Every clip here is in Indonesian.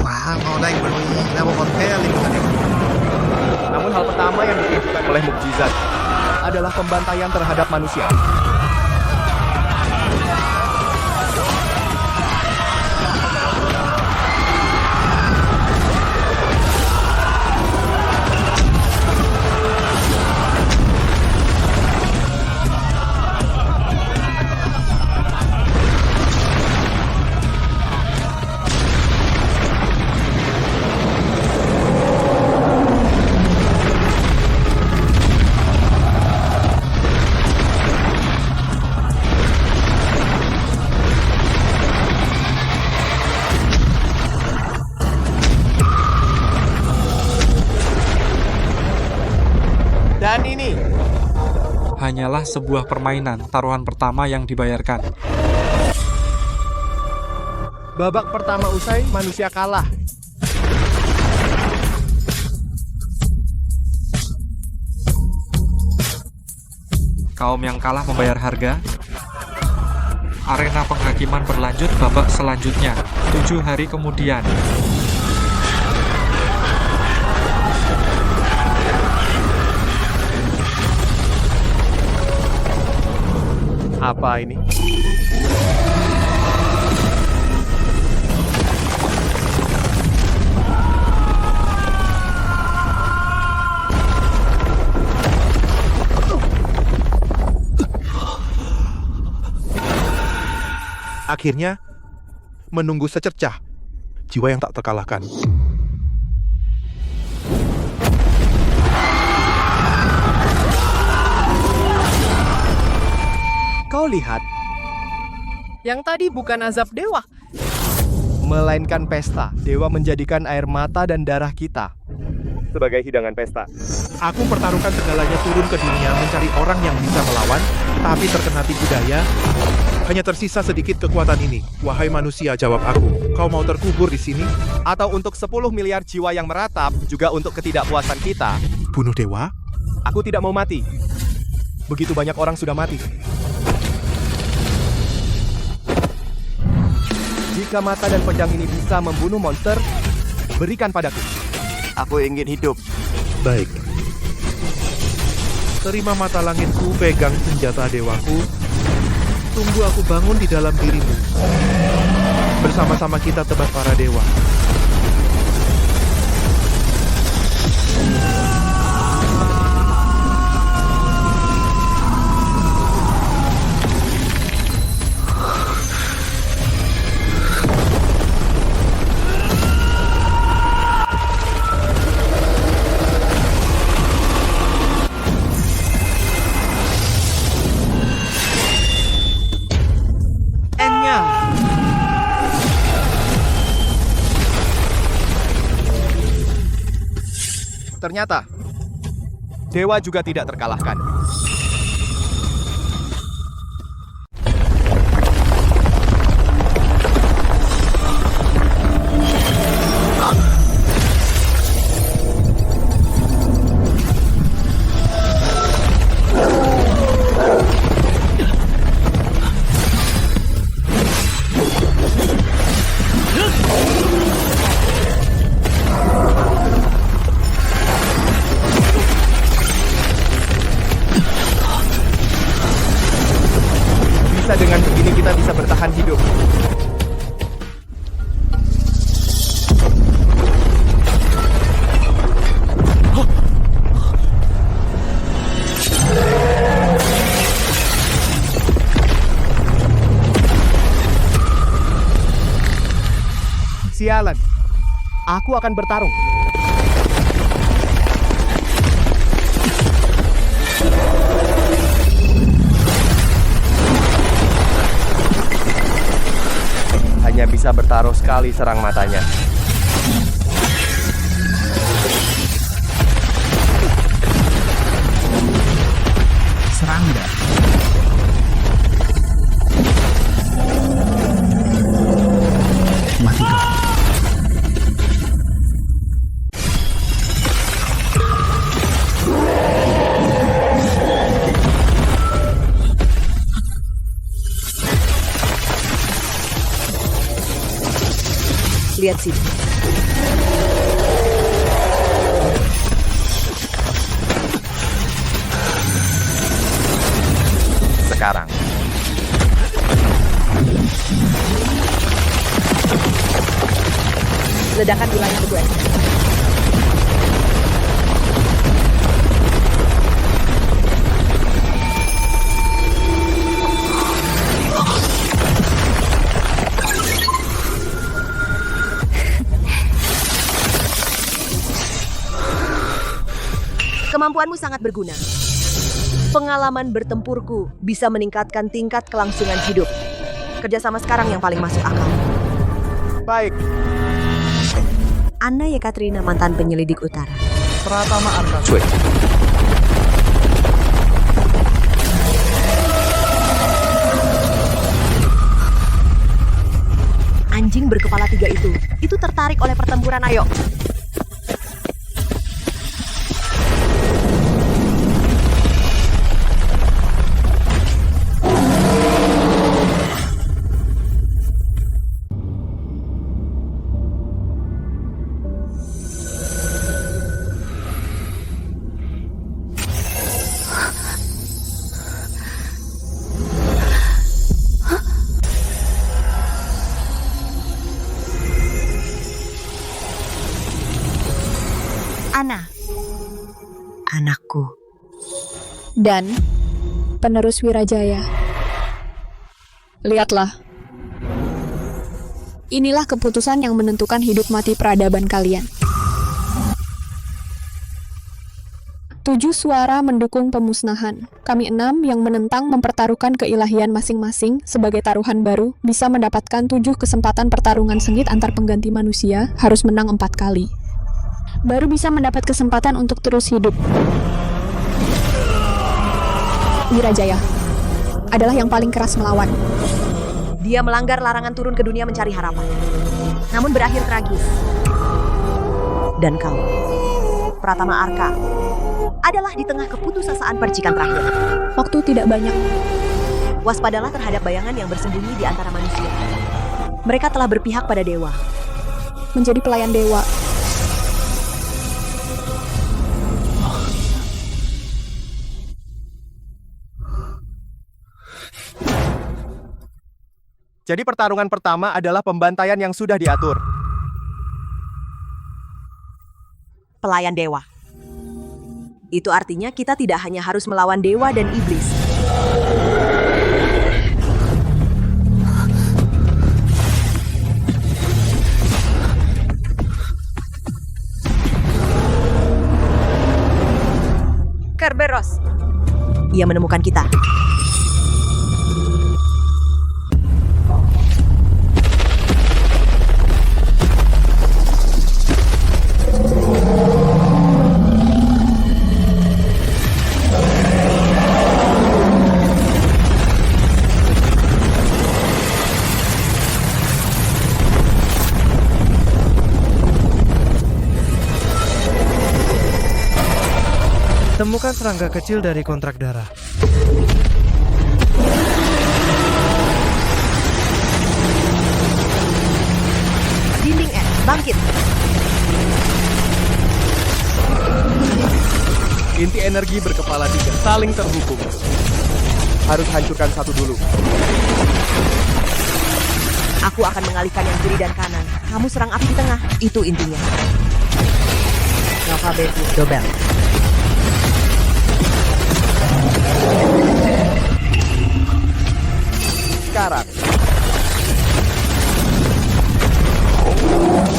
Wah, mau naik berapa hotel itu kan? Namun hal pertama yang ditunjukkan oleh mukjizat adalah pembantaian terhadap manusia. Dan ini Hanyalah sebuah permainan, taruhan pertama yang dibayarkan. babak pertama usai, manusia kalah. Kaum yang kalah membayar harga. Arena penghakiman berlanjut babak selanjutnya, 7 hari kemudian. Apa ini? Akhirnya, menunggu secercah, jiwa yang tak terkalahkan. Kau lihat, yang tadi bukan azab dewa, melainkan pesta. Dewa menjadikan air mata dan darah kita sebagai hidangan pesta. Aku pertaruhkan segalanya turun ke dunia mencari orang yang bisa melawan, tapi terkena tipu daya. Hanya tersisa sedikit kekuatan ini. Wahai manusia, jawab aku. Kau mau terkubur di sini? Atau untuk 10 miliar jiwa yang meratap, juga untuk ketidakpuasan kita. Bunuh dewa? Aku tidak mau mati. Begitu banyak orang sudah mati. Jika mata dan pedang ini bisa membunuh monster, berikan padaku. Aku ingin hidup. Baik. Terima mata langitku, pegang senjata dewaku. Tunggu aku bangun di dalam dirimu. Bersama-sama kita tebas para dewa. Ternyata, dewa juga tidak terkalahkan. Dengan begini kita bisa bertahan hidup. Sialan, aku akan bertarung. Hanya bisa bertaruh sekali serang matanya. Serangga. Mati kau. Lihat sini. Sekarang, Ledakan wilayah kedua. Kemampuanmu sangat berguna. Pengalaman bertempurku bisa meningkatkan tingkat kelangsungan hidup. Kerjasama sekarang yang paling masuk akal. baik. Anna Yekaterina, mantan penyelidik utara. Pratama Arka. Anjing berkepala 3 itu tertarik oleh pertempuran. Ayo. Anna, anakku. Dan penerus Wirajaya. Lihatlah. Inilah keputusan yang menentukan hidup mati peradaban kalian. 7 suara mendukung pemusnahan. Kami 6 yang menentang mempertaruhkan keilahian masing-masing sebagai taruhan baru bisa mendapatkan 7 kesempatan pertarungan sengit antar pengganti manusia harus menang 4 kali. Baru bisa mendapat kesempatan untuk terus hidup. Wirajaya adalah yang paling keras melawan. Dia melanggar larangan turun ke dunia mencari harapan. Namun berakhir tragis. Dan kau, Pratama Arka, adalah di tengah keputusasaan percikan terakhir. Waktu tidak banyak. Waspadalah terhadap bayangan yang bersembunyi di antara manusia. Mereka telah berpihak pada dewa. Menjadi pelayan dewa. Jadi pertarungan pertama adalah pembantaian yang sudah diatur. Pelayan dewa. Itu artinya kita tidak hanya harus melawan dewa dan iblis. Kerberos. Ia menemukan kita. Temukan serangga kecil dari kontrak darah. Dinding es, bangkit. Inti energi berkepala 3 saling terhubung. Harus hancurkan satu dulu. Aku akan mengalihkan yang kiri dan kanan. Kamu serang api di tengah. Itu intinya. Nova Beku Dobel. Sekarang,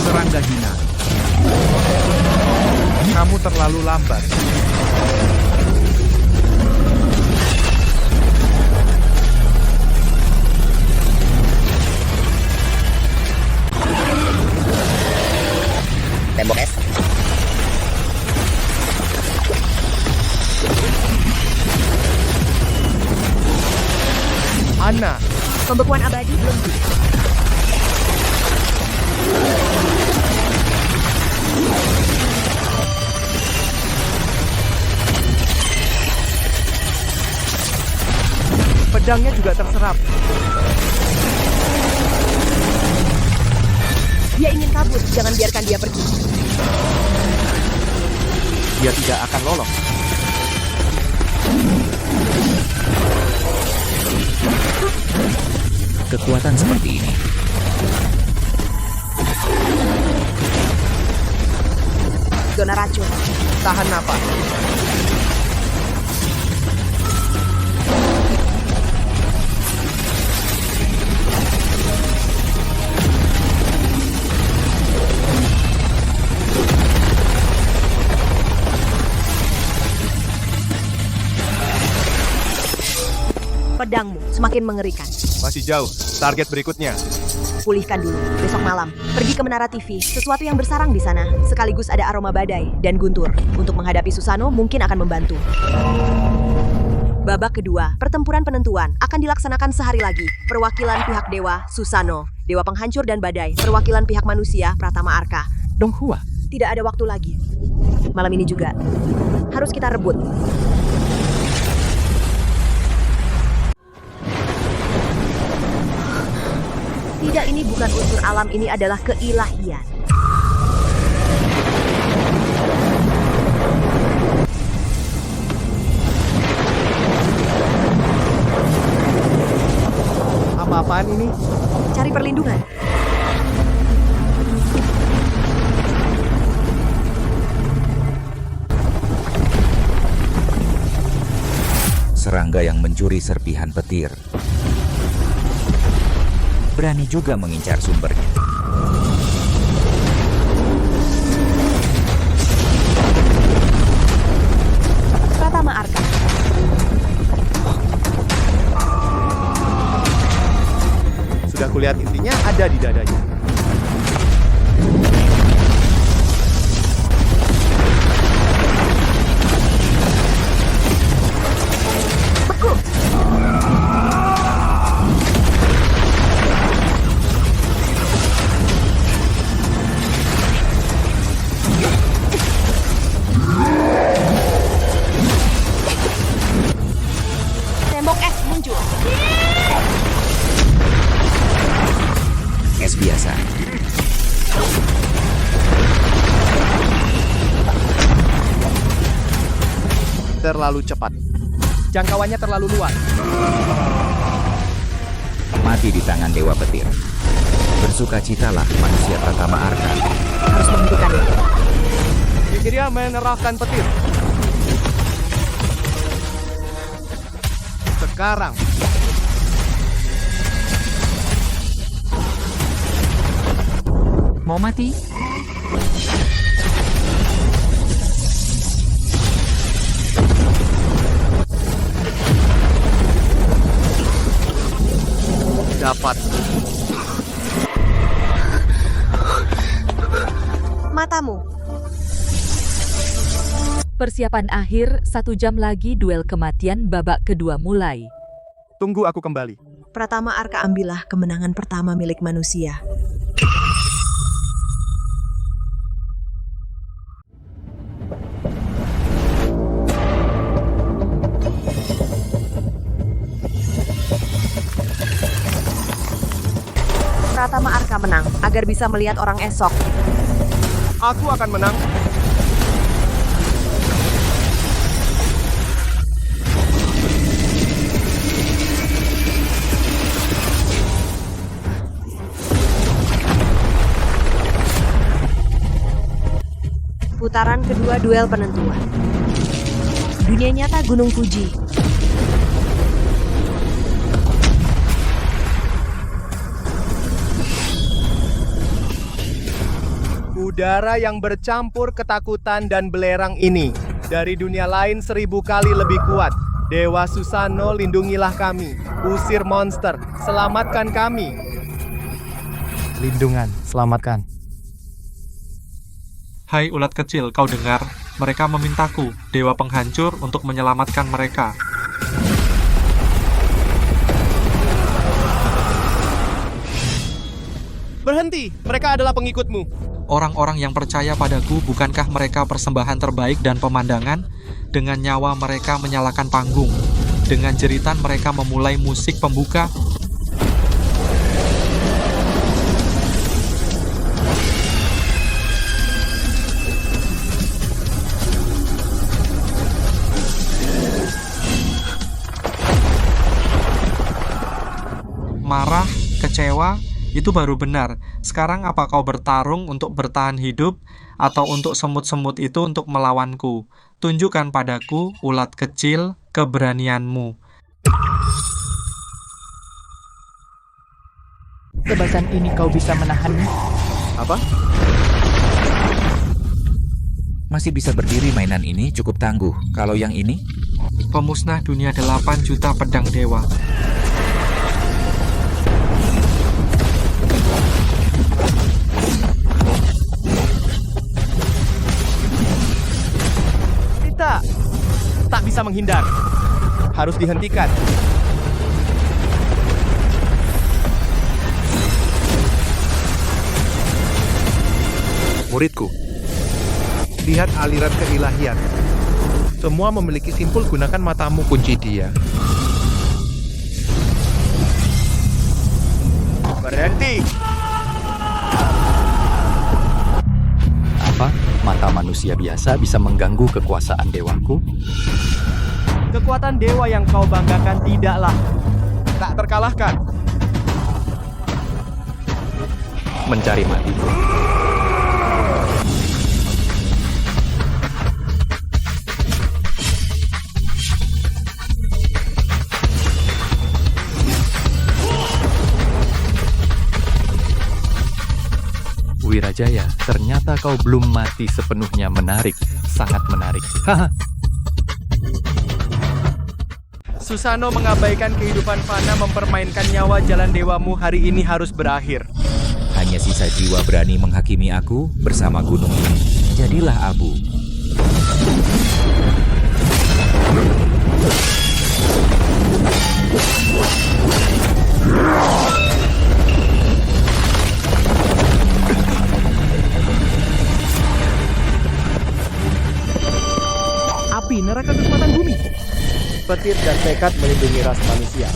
Serangga hina. Kamu terlalu lambat. Tembok es. Anna. Pembekuan abadi belum juga. Pedangnya juga terserap. Dia ingin kabur, jangan biarkan dia pergi. Dia tidak akan lolos. Kekuatan seperti ini Zona racun. Tahan napas. Pedangmu semakin mengerikan. Masih jauh. Target berikutnya. Pulihkan dulu. Besok malam, pergi ke menara TV. Sesuatu yang bersarang di sana. Sekaligus ada aroma badai dan guntur. Untuk menghadapi Susano mungkin akan membantu. Babak kedua, pertempuran penentuan akan dilaksanakan sehari lagi. Perwakilan pihak dewa, Susano. Dewa penghancur dan badai. Perwakilan pihak manusia, Pratama Arka. Donghua. Tidak ada waktu lagi. Malam ini juga. Harus kita rebut. Tidak, ini bukan unsur alam, ini adalah keilahian. Apa-apaan ini? Cari perlindungan. serangga yang mencuri serpihan petir. Berani juga mengincar sumbernya. Pratama Arka. Sudah kulihat intinya ada di dadanya. Beku. Tembok es muncul. Es biasa. Terlalu cepat. Jangkauannya terlalu luas. Mati di tangan Dewa Petir. Bersukacitalah manusia Pratama Arka. Harus menghentikannya. Dia menerahkan petir. Sekarang. Mau mati? Dapat. Matamu. Persiapan akhir, 1 jam lagi duel kematian babak kedua mulai. Tunggu aku kembali. Pratama Arka, ambillah kemenangan pertama milik manusia. Pratama Arka menang agar bisa melihat orang esok. Aku akan menang. Putaran kedua duel penentuan. Dunia nyata Gunung Fuji. Udara yang bercampur ketakutan dan belerang ini dari dunia lain 1000 kali lebih kuat. Dewa Susano, lindungilah kami. Usir monster, selamatkan kami. Lindungan, selamatkan. Hai ulat kecil, kau dengar? Mereka memintaku, Dewa Penghancur, untuk menyelamatkan mereka. Berhenti, mereka adalah pengikutmu. Orang-orang yang percaya padaku, bukankah mereka persembahan terbaik dan pemandangan? Dengan nyawa mereka menyalakan panggung. Dengan jeritan mereka memulai musik pembuka. Itu baru benar. Sekarang apa kau bertarung untuk bertahan hidup, atau untuk semut-semut itu untuk melawanku? Tunjukkan padaku, ulat kecil, keberanianmu. Tebasan ini kau bisa menahannya? Apa? Masih bisa berdiri mainan ini cukup tangguh. Kalau yang ini? Pemusnah dunia 8 juta pedang dewa. Kita tak bisa menghindar. Harus dihentikan. Muridku, lihat aliran keilahian. Semua memiliki simpul, gunakan matamu kunci dia. Berhenti. Apa? Mata manusia biasa bisa mengganggu kekuasaan dewaku? Kekuatan dewa yang kau banggakan tidaklah tak terkalahkan. Mencari matiku. Wirajaya, ternyata kau belum mati sepenuhnya. Menarik, sangat menarik. Haha. Susano mengabaikan kehidupan fana, mempermainkan nyawa. Jalan dewamu hari ini harus berakhir. Hanya sisa jiwa berani menghakimi aku bersama gunung ini. Jadilah abu. Api, neraka kekuatan bumi. Petir dan tekad melindungi ras manusia.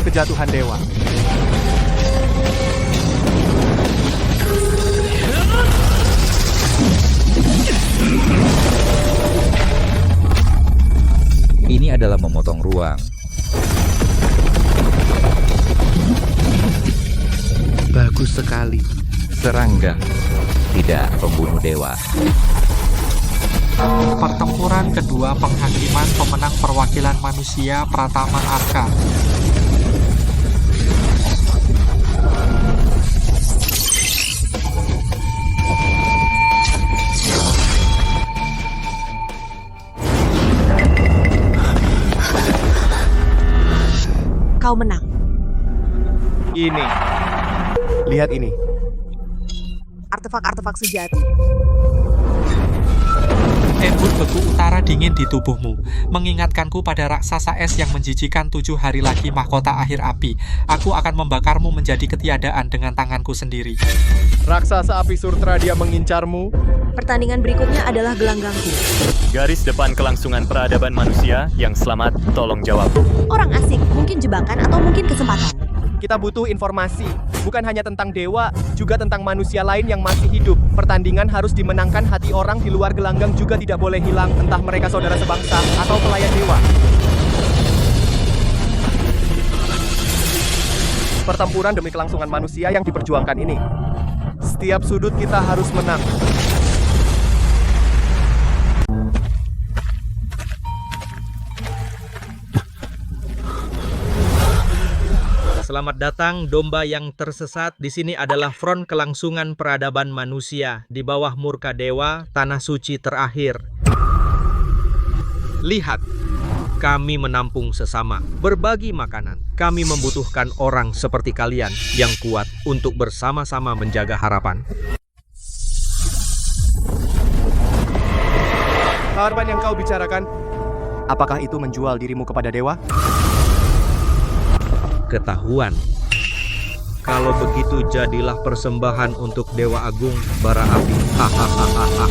Kejatuhan dewa. Ini adalah memotong ruang. Bagus sekali. Serangga. Tidak pembunuh dewa. Pertempuran kedua penghakiman pemenang perwakilan manusia Pratama Arka. Kau menang. Ini. Lihat ini. Artefak-artefak sejati. Embun beku utara dingin di tubuhmu, mengingatkanku pada raksasa es yang menjijikan 7 hari lagi mahkota akhir api. Aku akan membakarmu menjadi ketiadaan dengan tanganku sendiri. Raksasa api Surtra, dia mengincarmu. Pertandingan berikutnya adalah gelanggangku. Garis depan kelangsungan peradaban manusia yang selamat, tolong jawab. Orang asing, mungkin jebakan atau mungkin kesempatan. Kita butuh informasi, bukan hanya tentang dewa, juga tentang manusia lain yang masih hidup. Pertandingan harus dimenangkan, hati orang di luar gelanggang juga tidak boleh hilang, entah mereka saudara sebangsa atau pelayan dewa. Pertempuran demi kelangsungan manusia yang diperjuangkan ini. Setiap sudut kita harus menang. Selamat datang domba yang tersesat. Di sini adalah front kelangsungan peradaban manusia. Di bawah murka dewa, tanah suci terakhir. Lihat, kami menampung sesama, berbagi makanan. Kami membutuhkan orang seperti kalian yang kuat untuk bersama-sama menjaga harapan. Harapan yang kau bicarakan, apakah itu menjual dirimu kepada dewa? Ketahuan. Kalau begitu jadilah persembahan untuk Dewa Agung bara api. Hahaha.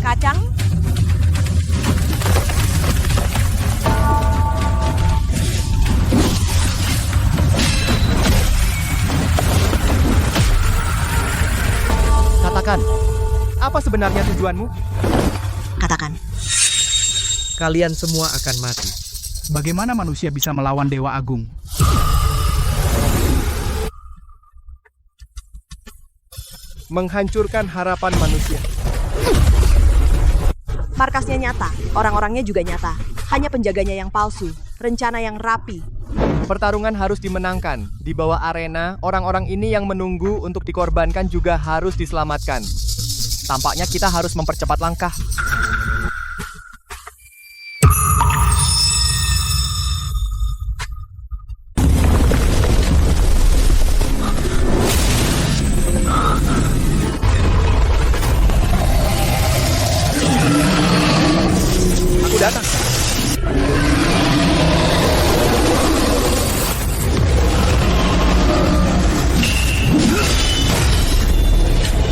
Kacang. Apa sebenarnya tujuanmu? Katakan. Kalian semua akan mati. Bagaimana manusia bisa melawan Dewa Agung? Menghancurkan harapan manusia. Markasnya nyata, orang-orangnya juga nyata. Hanya penjaganya yang palsu, rencana yang rapi. Pertarungan harus dimenangkan. Di bawah arena, orang-orang ini yang menunggu untuk dikorbankan juga harus diselamatkan. Tampaknya kita harus mempercepat langkah. Aku datang.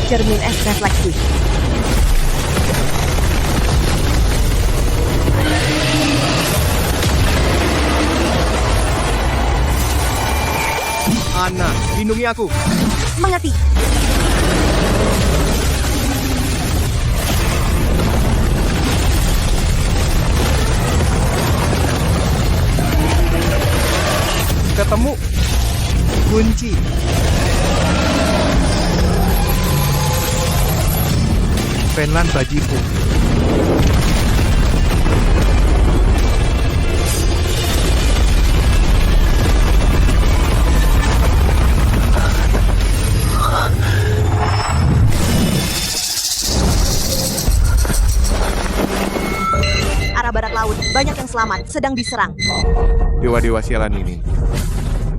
Cermin es refleksi. Ana, lindungi aku. Mengerti. Ketemu. Kunci. Penlan bajiku. Arah barat laut, banyak yang selamat, sedang diserang. Dewa-dewa sialan ini.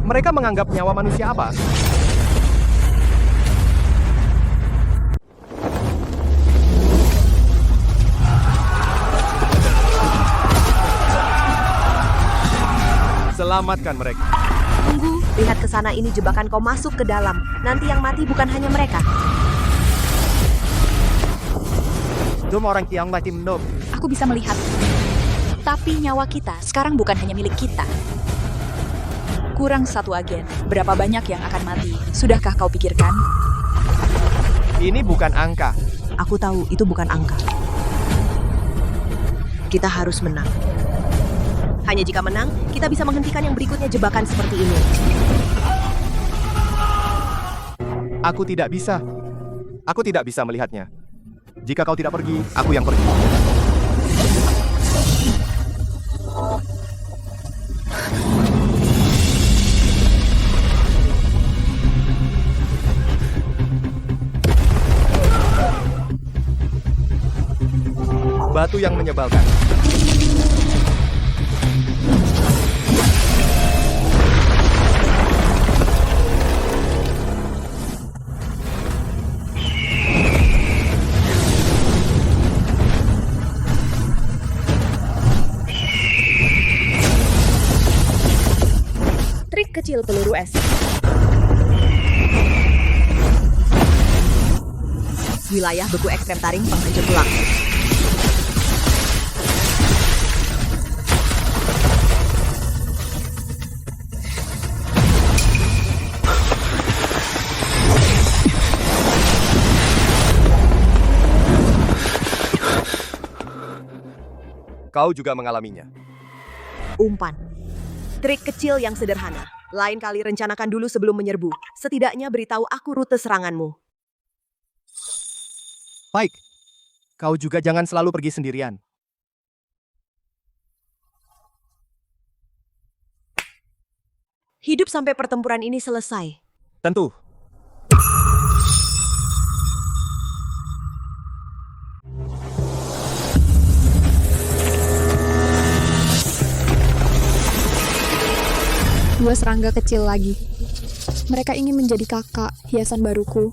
Mereka menganggap nyawa manusia apa? Selamatkan mereka. Tunggu, lihat ke sana, ini jebakan, kau masuk ke dalam. Nanti yang mati bukan hanya mereka. Dom orang Tiang mati mendom. Aku bisa melihat. Tapi nyawa kita sekarang bukan hanya milik kita. Kurang satu agen. Berapa banyak yang akan mati? Sudahkah kau pikirkan? Ini bukan angka. Aku tahu itu bukan angka. Kita harus menang. Hanya jika menang, kita bisa menghentikan yang berikutnya jebakan seperti ini. Aku tidak bisa. Aku tidak bisa melihatnya. Jika kau tidak pergi, aku yang pergi. Batu yang menyebalkan. Trik kecil peluru es. Wilayah beku ekstrem taring penghancur tulang. Kau juga mengalaminya. Umpan. Trik kecil yang sederhana. Lain kali rencanakan dulu sebelum menyerbu. Setidaknya beritahu aku rute seranganmu. Baik. Kau juga jangan selalu pergi sendirian. Hidup sampai pertempuran ini selesai. Tentu. Dua serangga kecil lagi. Mereka ingin menjadi kakak, hiasan baruku.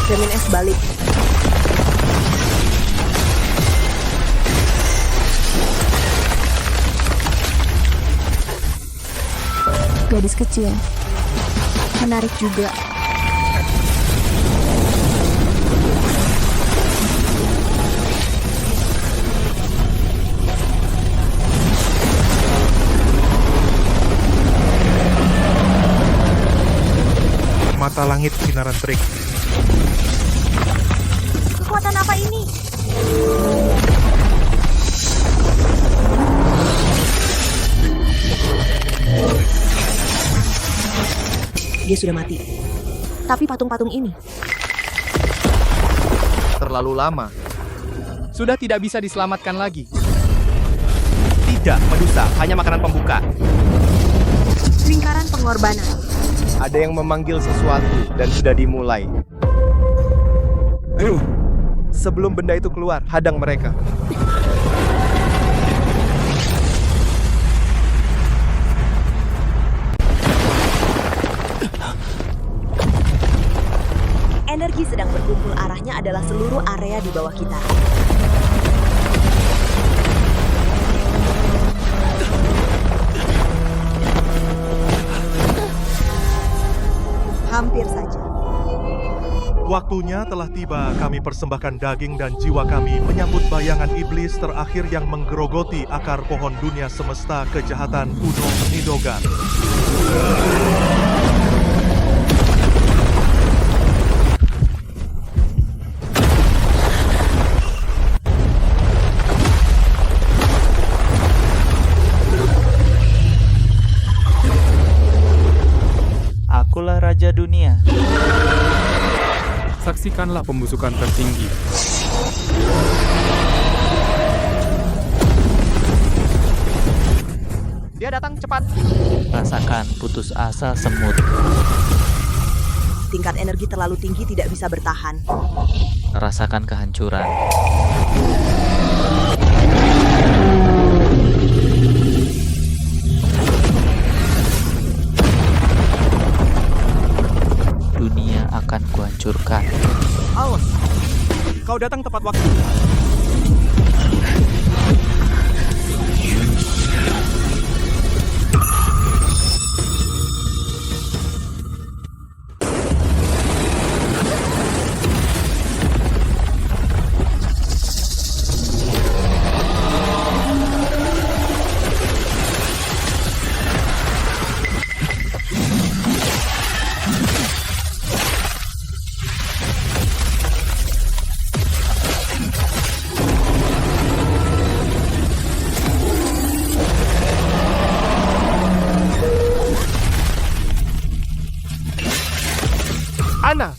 Cermin es balik. Gadis kecil. Menarik juga. mata langit sinaran terik. Kekuatan apa ini? Dia sudah mati. Tapi patung-patung ini Terlalu lama. Sudah tidak bisa diselamatkan lagi. Tidak, Medusa, hanya makanan pembuka. lingkaran pengorbanan. Ada yang memanggil sesuatu dan sudah dimulai. Ayo, sebelum benda itu keluar, hadang mereka. Energi sedang berkumpul, arahnya adalah seluruh area di bawah kita. Hampir saja. Waktunya telah tiba, kami persembahkan daging dan jiwa kami menyambut bayangan iblis terakhir yang menggerogoti akar pohon dunia semesta kejahatan kuno Nidogar. Akulah Raja Dunia. Saksikanlah pembusukan tertinggi. Dia datang cepat. Rasakan putus asa semut. Tingkat energi terlalu tinggi, tidak bisa bertahan. Rasakan kehancuran. Dunia akan kuhancurkan. Awas, kau datang tepat waktu. Ana!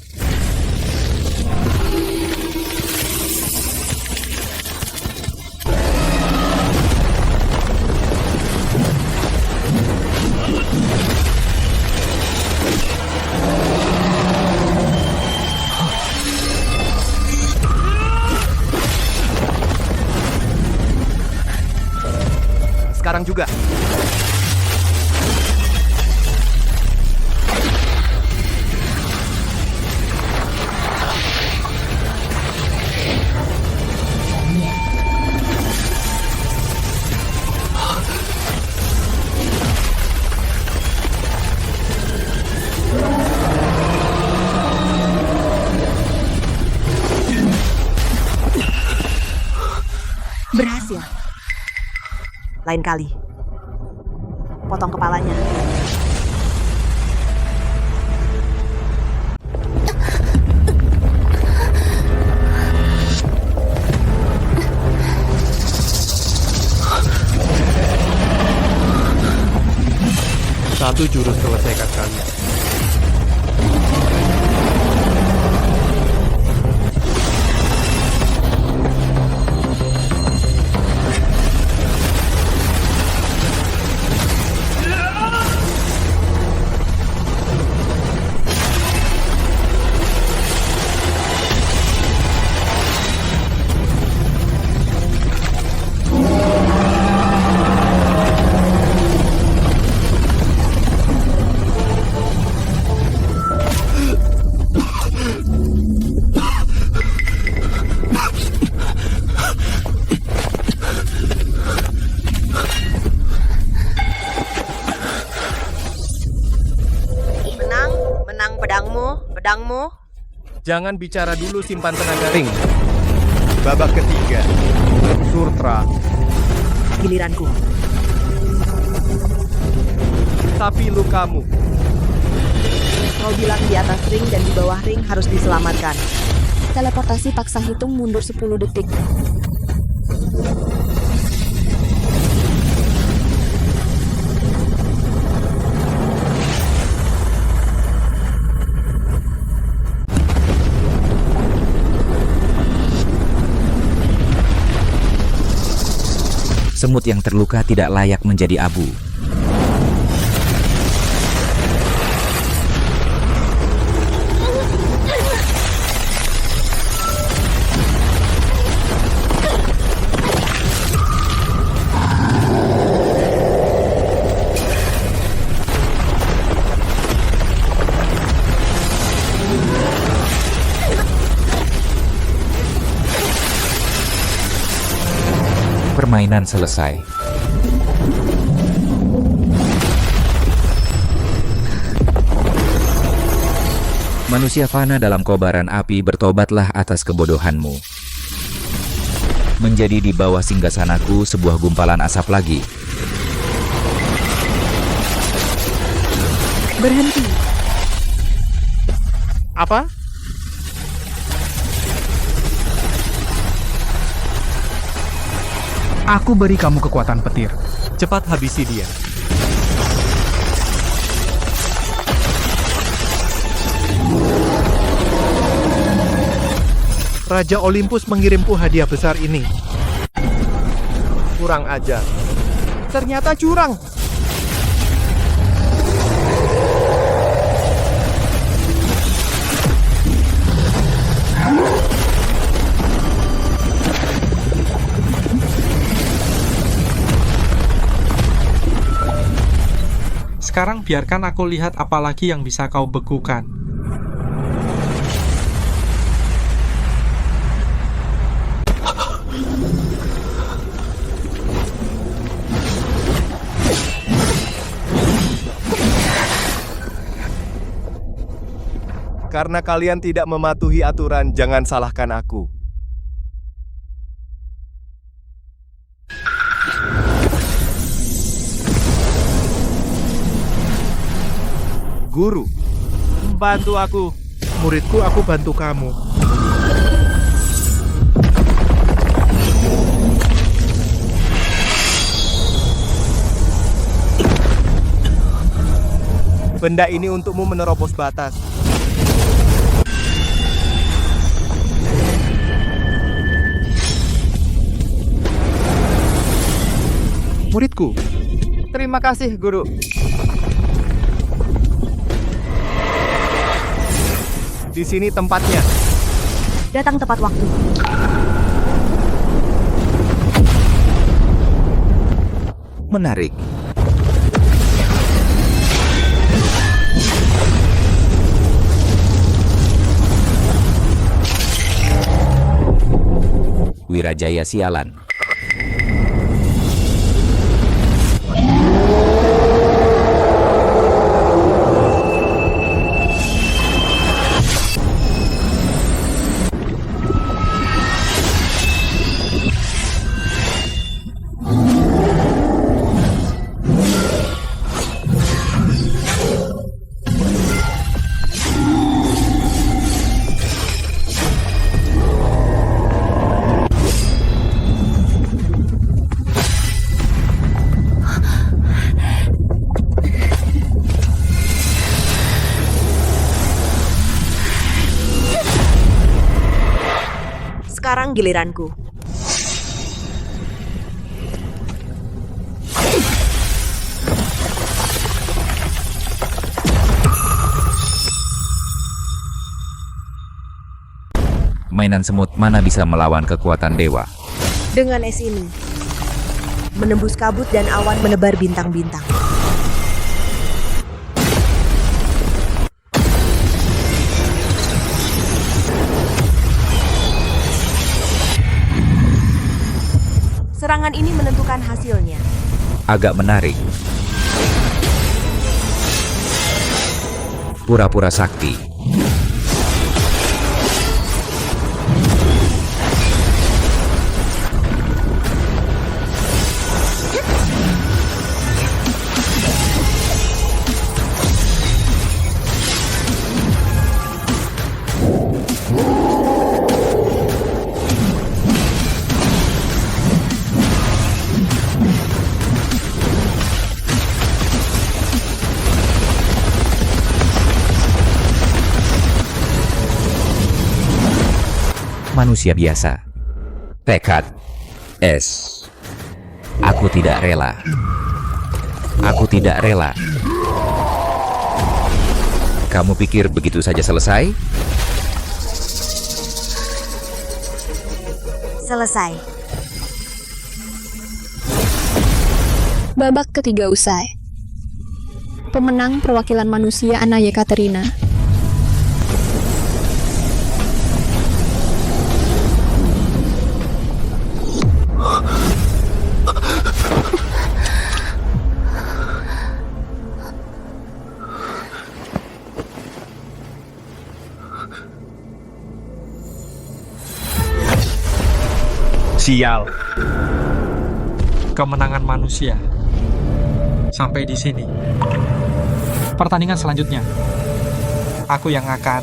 Sekarang juga. Berhasil. Lain kali. Potong kepalanya. Satu jurus selesaikan kalian. Menang pedangmu. Jangan bicara dulu, simpan tenaga ring. Babak ketiga. Surtra. Giliranku. Tapi lukamu. Kau bilang di atas ring dan di bawah ring harus diselamatkan. Teleportasi paksa hitung mundur 10 detik. Semut yang terluka tidak layak menjadi abu. Permainan selesai. Manusia fana dalam kobaran api, bertobatlah atas kebodohanmu. Menjadi di bawah singgasanaku sebuah gumpalan asap lagi. Berhenti. Apa? Aku beri kamu kekuatan petir. Cepat habisi dia. Raja Olympus mengirimku hadiah besar ini. Kurang ajar. Ternyata curang. Sekarang biarkan aku lihat apa lagi yang bisa kau bekukan. Karena kalian tidak mematuhi aturan, jangan salahkan aku. Guru, bantu aku. Muridku, aku bantu kamu. Benda ini untukmu menerobos batas. Muridku. Terima kasih, Guru. Di sini tempatnya. Datang tepat waktu. Menarik. Wirajaya sialan. Sekarang giliranku. Mainan semut mana bisa melawan kekuatan dewa? Dengan es ini, menembus kabut dan awan menebar bintang-bintang. Serangan ini menentukan hasilnya. Agak menarik. Pura-pura sakti. manusia biasa. Tekad S. Aku tidak rela. Aku tidak rela. Kamu pikir begitu saja selesai? Selesai. Babak ketiga usai. Pemenang perwakilan manusia Anna Yekaterina. Sial. Kemenangan manusia. Sampai di sini. Pertandingan selanjutnya. Aku yang akan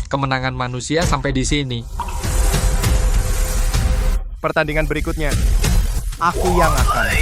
kemenangan manusia sampai di sini. Pertandingan berikutnya. Aku yang akan.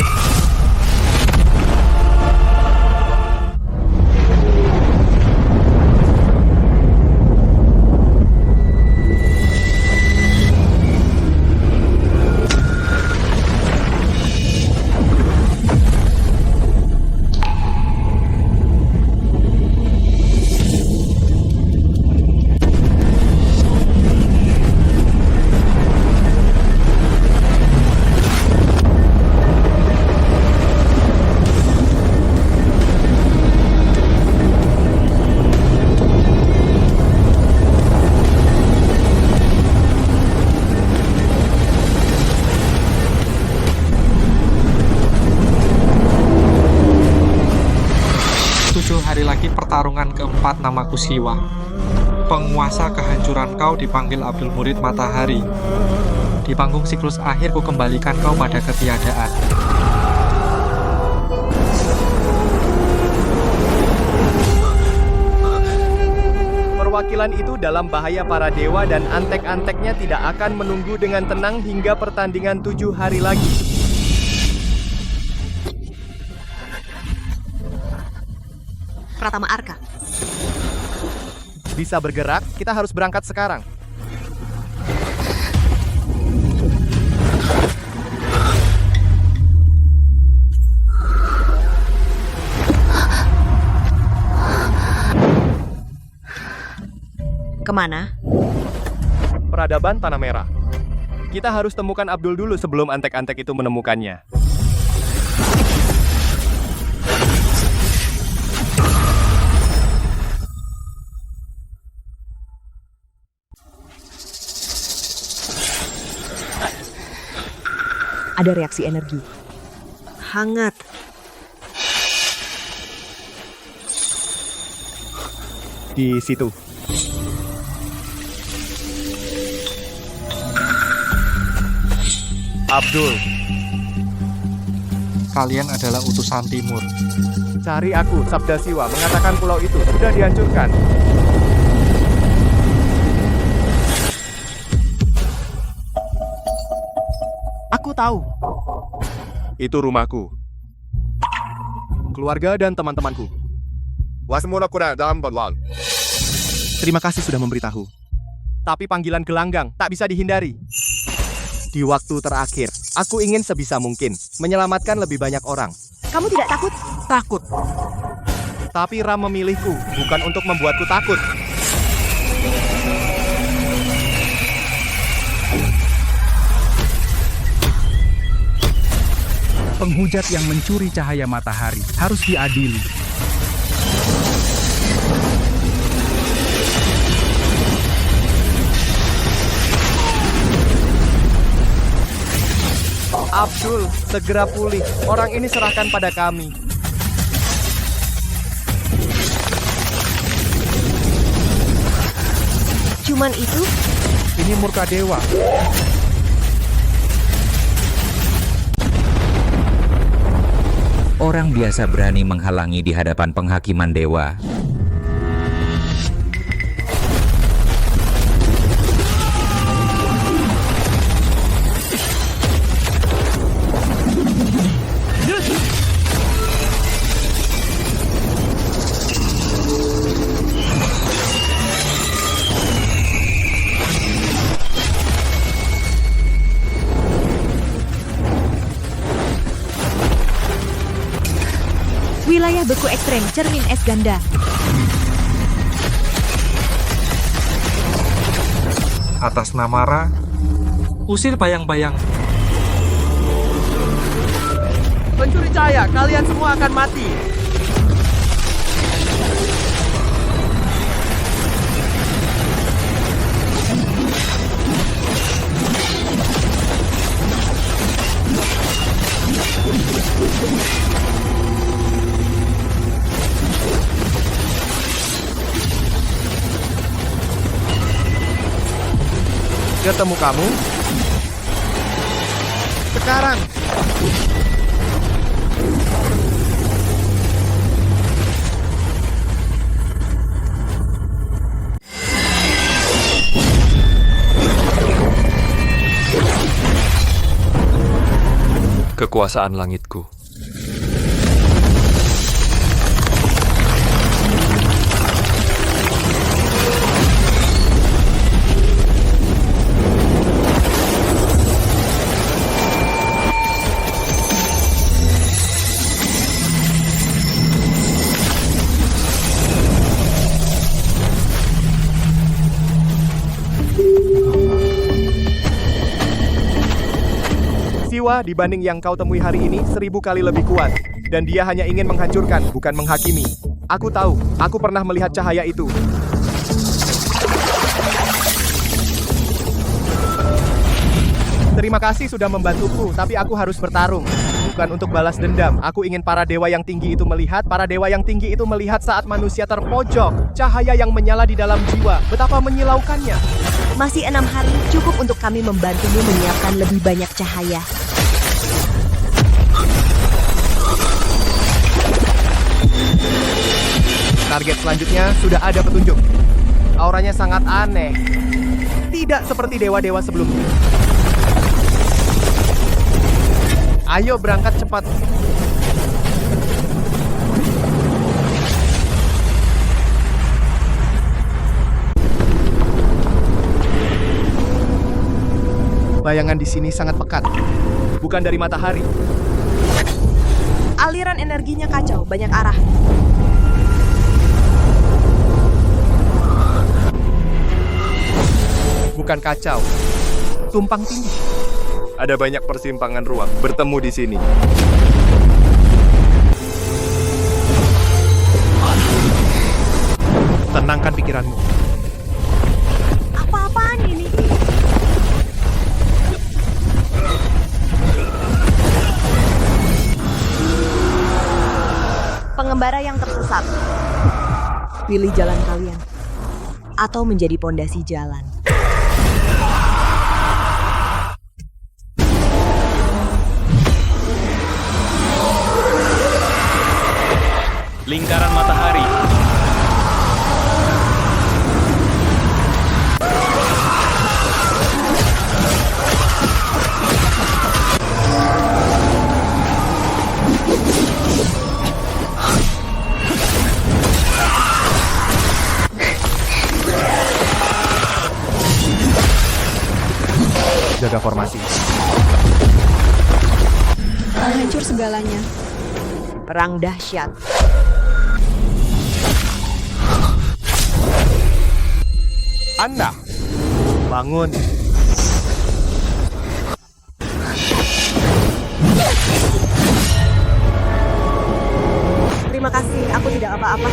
Pertarungan keempat, namaku Siwa. Penguasa kehancuran kau dipanggil Abdul Murid Matahari. Di panggung siklus akhir ku kembalikan kau pada ketiadaan. Perwakilan itu dalam bahaya. Para dewa dan antek-anteknya tidak akan menunggu dengan tenang hingga pertandingan 7 hari lagi. Pratama Arka. Bisa bergerak, kita harus berangkat sekarang. Kemana? Peradaban Tanah Merah. Kita harus temukan Abdul dulu sebelum antek-antek itu menemukannya. Ada reaksi energi. Hangat. Di situ. Abdul. Kalian adalah utusan timur. Cari aku, Sabda Siwa mengatakan pulau itu sudah dihancurkan. Aku tahu. Itu rumahku. Keluarga dan teman-temanku. Terima kasih sudah memberitahu. Tapi panggilan gelanggang tak bisa dihindari. Di waktu terakhir, aku ingin sebisa mungkin menyelamatkan lebih banyak orang. Kamu tidak takut? Takut. Tapi Ram memilihku, bukan untuk membuatku takut. Penghujat yang mencuri cahaya matahari harus diadili. Abdul, segera pulih. Orang ini serahkan pada kami. Cuman itu? Ini murka dewa. Orang biasa berani menghalangi di hadapan penghakiman dewa. beku ekstrem, cermin es ganda. Atas nama Ra, usir bayang-bayang. Pencuri cahaya, kalian semua akan mati. Ketemu kamu sekarang. Kekuasaan langitku. Siwa dibanding yang kau temui hari ini 1000 kali lebih kuat. Dan dia hanya ingin menghancurkan, bukan menghakimi. Aku tahu, aku pernah melihat cahaya itu. Terima kasih sudah membantuku, tapi aku harus bertarung. Bukan untuk balas dendam, aku ingin para dewa yang tinggi itu melihat saat manusia terpojok. Cahaya yang menyala di dalam jiwa, betapa menyilaukannya. Masih 6 hari cukup untuk kami membantumu menyiapkan lebih banyak cahaya. Target selanjutnya sudah ada petunjuk. Auranya sangat aneh. Tidak seperti dewa-dewa sebelumnya. Ayo berangkat cepat. Bayangan di sini sangat pekat. Bukan dari matahari. Aliran energinya kacau, banyak arah. Bukan kacau. Tumpang tindih. Ada banyak persimpangan ruang bertemu di sini. Tenangkan pikiranmu. Apa-apaan ini? Pengembara yang tersesat. Pilih jalan kalian. Atau menjadi pondasi jalan. Lingkaran matahari. Jaga formasi. Hancur segalanya. Perang dahsyat. Anda, bangun. Terima kasih, aku tidak apa-apa.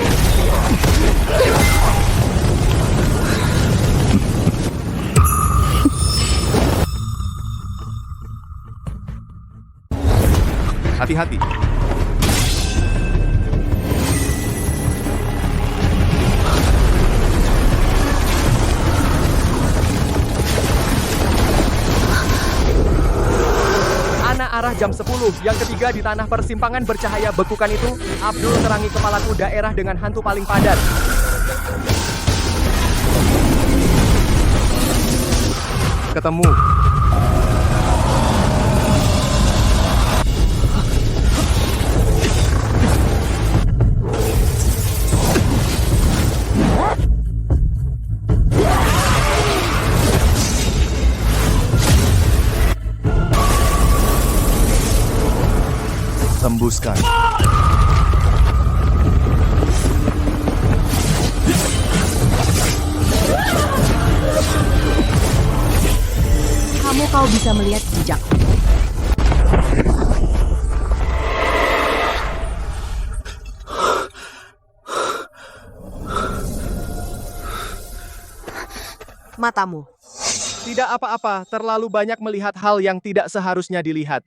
Hati-hati. Arah jam 10, yang ketiga di tanah persimpangan bercahaya bekukan itu, Abdul serangi kepalaku daerah dengan hantu paling padat. Ketemu. Tembuskan. kau bisa melihat jejak. Matamu. Tidak apa-apa, terlalu banyak melihat hal yang tidak seharusnya dilihat.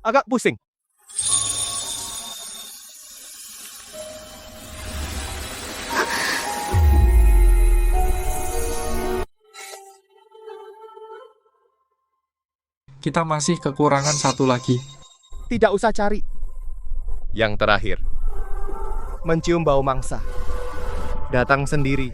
Agak pusing. Kita masih kekurangan satu lagi. Tidak usah cari. Yang terakhir. Mencium bau mangsa. Datang sendiri.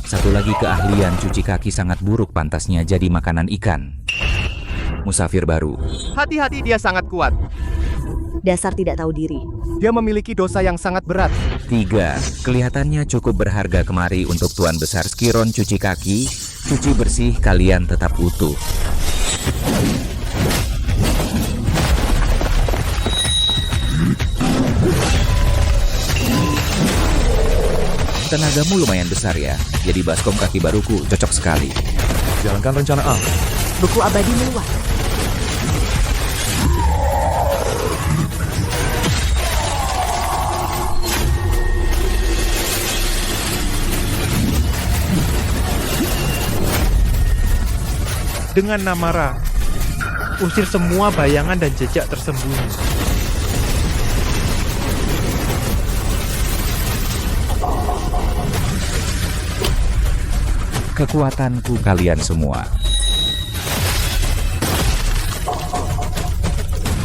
Satu lagi keahlian cuci kaki sangat buruk pantasnya jadi makanan ikan. Musafir baru. Hati-hati, dia sangat kuat. Dasar tidak tahu diri. Dia memiliki dosa yang sangat berat. 3. Kelihatannya cukup berharga kemari untuk Tuan Besar Skiron cuci kaki. Cuci bersih, kalian tetap utuh. Tenagamu lumayan besar ya. Jadi baskom kaki baruku cocok sekali. Jalankan rencana A. Beku abadi meluap. Dengan nama Ra, usir semua bayangan dan jejak tersembunyi. Kekuatanku kalian semua.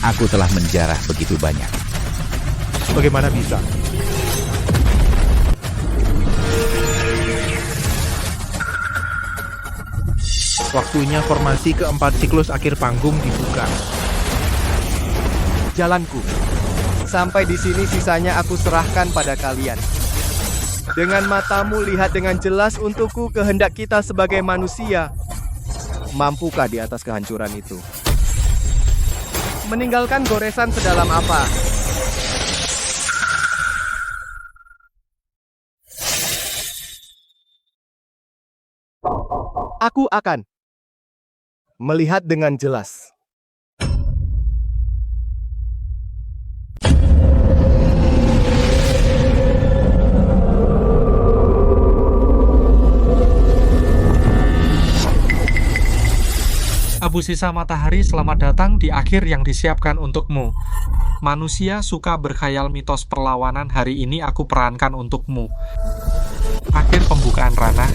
Aku telah menjarah begitu banyak. Bagaimana bisa? Waktunya formasi keempat siklus akhir panggung dibuka. Jalanku. Sampai di sini sisanya aku serahkan pada kalian. Dengan matamu lihat dengan jelas untukku kehendak kita sebagai manusia. Mampukah di atas kehancuran itu? Meninggalkan goresan sedalam apa? Aku akan melihat dengan jelas. Abu sisa matahari, selamat datang di akhir yang disiapkan untukmu. Manusia suka berkhayal mitos perlawanan, hari ini aku perankan untukmu. Akhir pembukaan ranah.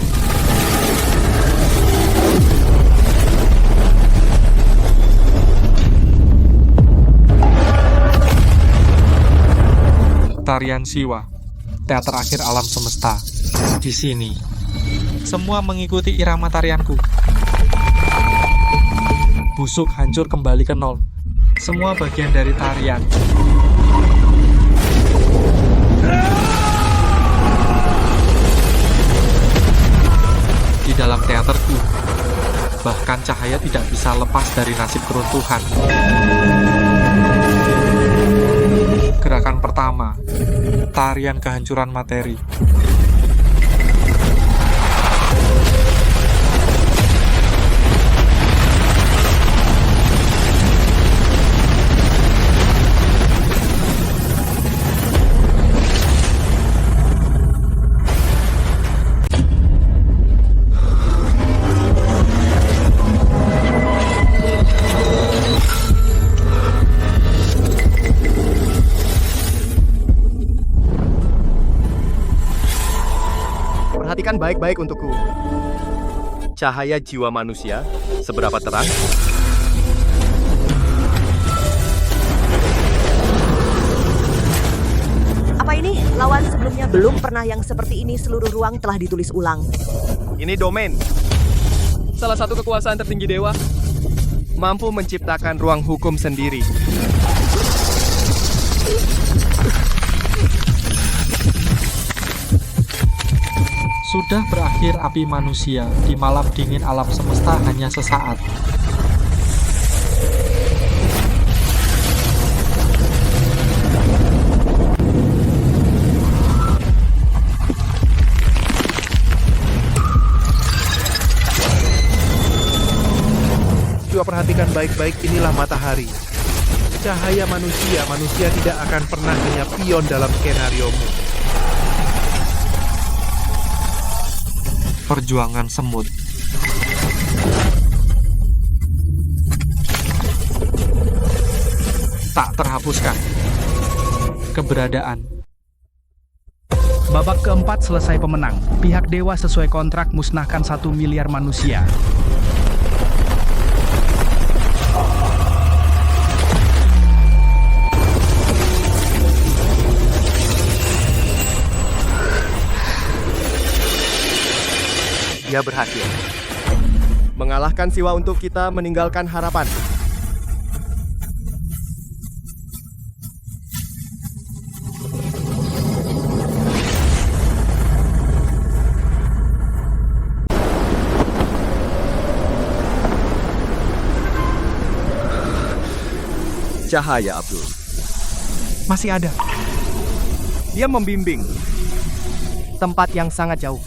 Tarian Siwa, teater akhir alam semesta. Di sini, semua mengikuti irama tarianku. Busuk hancur kembali ke nol. Semua bagian dari tarian. Di dalam teaterku, bahkan cahaya tidak bisa lepas dari nasib keruntuhan. Gerakan pertama, tarian kehancuran materi. Perhatikan baik-baik untukku. Cahaya jiwa manusia, seberapa terang? Apa ini? Lawan sebelumnya belum pernah yang seperti ini, seluruh ruang telah ditulis ulang. Ini domain. Salah satu kekuasaan tertinggi dewa. Mampu menciptakan ruang hukum sendiri. Sudah berakhir api manusia, di malam dingin alam semesta hanya sesaat. Coba perhatikan baik-baik, inilah matahari. Cahaya manusia, manusia tidak akan pernah hanya pion dalam skenariomu. Perjuangan semut. Tak terhapuskan. Keberadaan. Babak keempat selesai pemenang. Pihak dewa sesuai kontrak musnahkan 1 miliar manusia. Dia berhasil mengalahkan Siwa untuk kita meninggalkan harapan. Cahaya Abdul Masih ada. Dia membimbing tempat yang sangat jauh.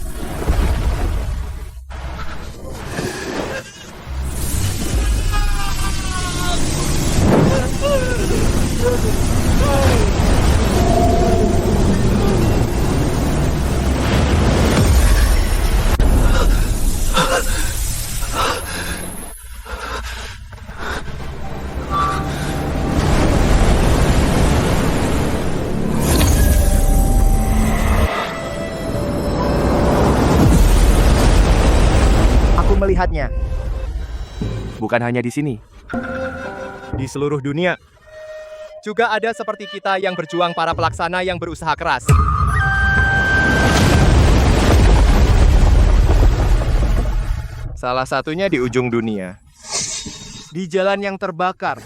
Melihatnya. Bukan hanya di sini. Di seluruh dunia. Juga ada seperti kita yang berjuang, para pelaksana yang berusaha keras. Salah satunya di ujung dunia. Di jalan yang terbakar.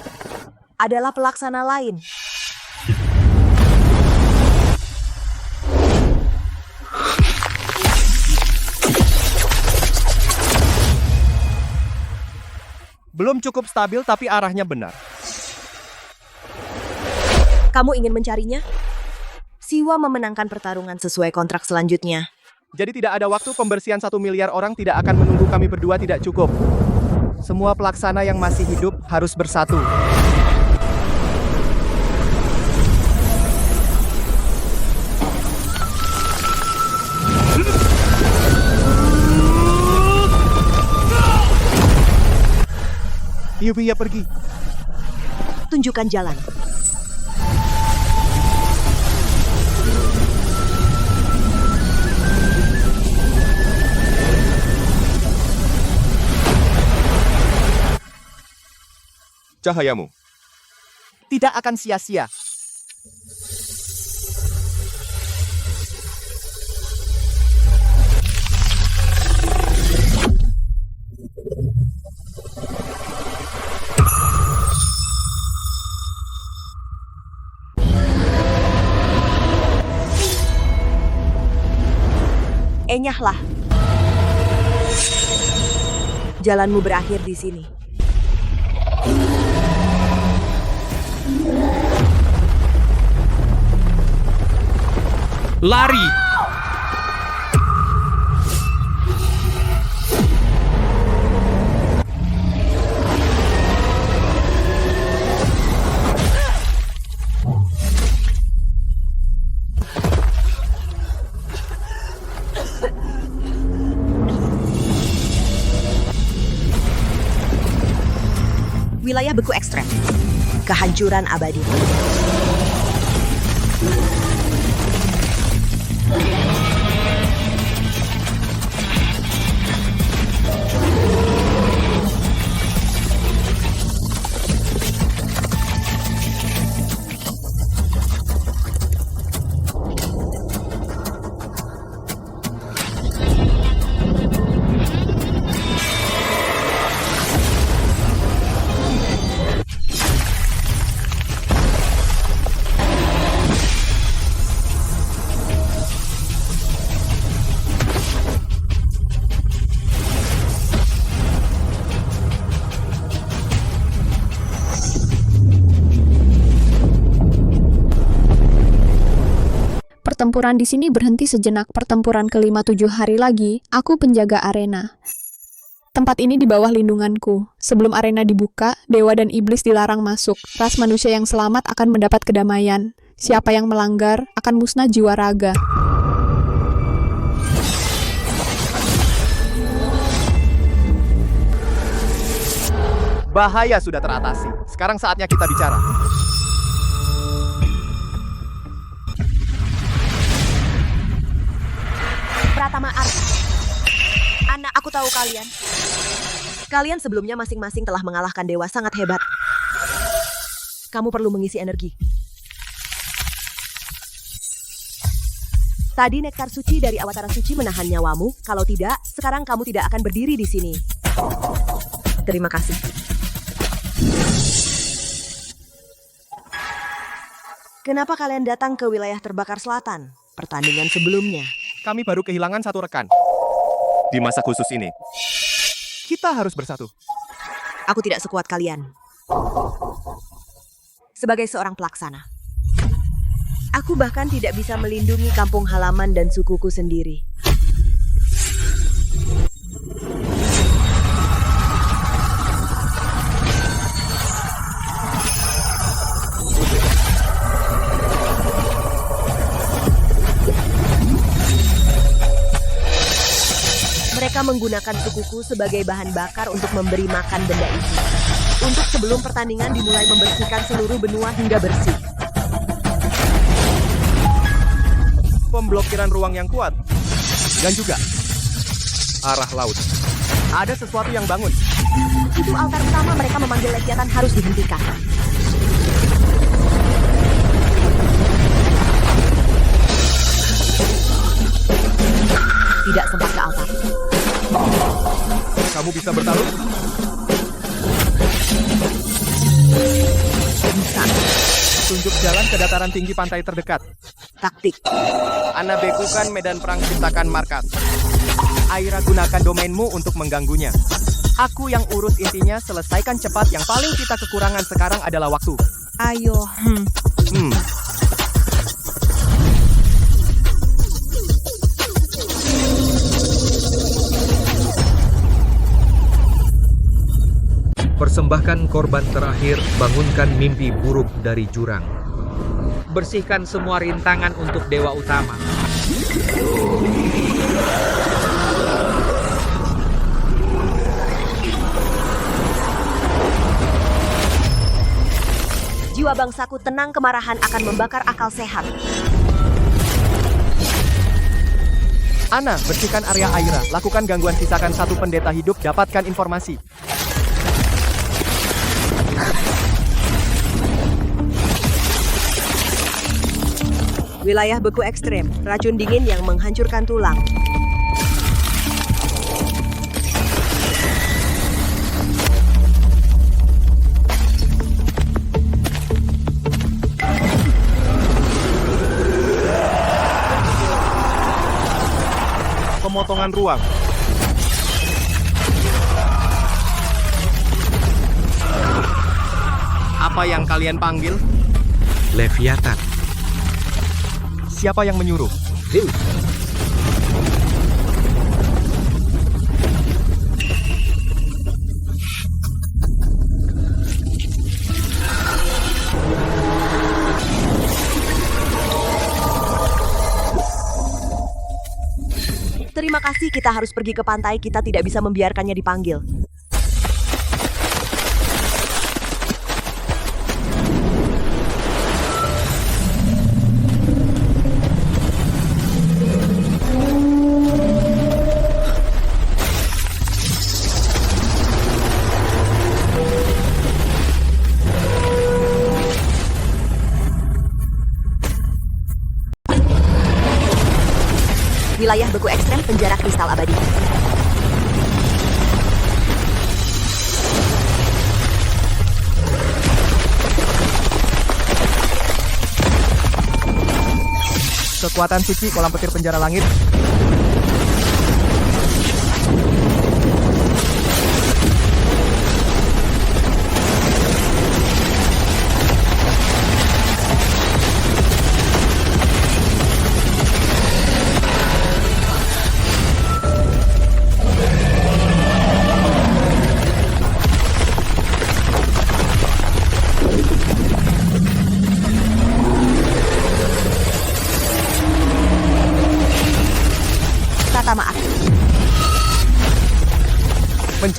Adalah pelaksana lain. Belum cukup stabil tapi arahnya benar. Kamu ingin mencarinya? Siwa memenangkan pertarungan sesuai kontrak selanjutnya. Jadi tidak ada waktu, pembersihan 1 miliar orang tidak akan menunggu, kami berdua tidak cukup. Semua pelaksana yang masih hidup harus bersatu. Yuk, pergi. Tunjukkan jalan. Cahayamu tidak akan sia-sia. Enyahlah. Jalanmu berakhir di sini. Lari! Wilayah beku ekstrem. Kehancuran abadi. Pertempuran di sini berhenti sejenak. Pertempuran kelima 7 hari lagi, aku penjaga arena. Tempat ini di bawah lindunganku. Sebelum arena dibuka, dewa dan iblis dilarang masuk. Ras manusia yang selamat akan mendapat kedamaian. Siapa yang melanggar akan musnah jiwa raga. Bahaya sudah teratasi. Sekarang saatnya kita bicara. Pratama Arka. Anak, aku tahu kalian. Kalian sebelumnya masing-masing telah mengalahkan dewa sangat hebat. Kamu perlu mengisi energi. Tadi nektar suci dari Awatara Suci menahan nyawamu. Kalau tidak, sekarang kamu tidak akan berdiri di sini. Terima kasih. Kenapa kalian datang ke wilayah terbakar selatan? Pertandingan sebelumnya. Kami baru kehilangan satu rekan. Di masa khusus ini, kita harus bersatu. Aku tidak sekuat kalian. Sebagai seorang pelaksana, aku bahkan tidak bisa melindungi kampung halaman dan sukuku sendiri. Mereka menggunakan sukuku sebagai bahan bakar untuk memberi makan benda itu. Untuk sebelum pertandingan dimulai membersihkan seluruh benua hingga bersih. Pemblokiran ruang yang kuat. Dan juga arah laut. Ada sesuatu yang bangun. Itu altar utama, mereka memanggil Leviathan harus dihentikan. Tidak sempat ke altar. Kamu bisa bertarung? Bisa. Tunjuk jalan ke dataran tinggi pantai terdekat. Taktik. Ana bekukan medan perang, ciptakan markas. Aira gunakan domainmu untuk mengganggunya. Aku yang urus intinya, selesaikan cepat. Yang paling kita kekurangan sekarang adalah waktu. Ayo. Persembahkan korban terakhir, bangunkan mimpi buruk dari jurang. Bersihkan semua rintangan untuk dewa utama. Jiwa bangsaku tenang, kemarahan akan membakar akal sehat. Ana, bersihkan area Aira. Lakukan gangguan, sisakan satu pendeta hidup, dapatkan informasi. Wilayah beku ekstrem, racun dingin yang menghancurkan tulang. Pemotongan ruang. Apa yang kalian panggil? Leviathan. Siapa yang menyuruh? Zeus. Terima kasih, kita harus pergi ke pantai, kita tidak bisa membiarkannya dipanggil. Wilayah beku ekstrem, penjara kristal abadi. Kekuatan suci, kolam petir penjara langit.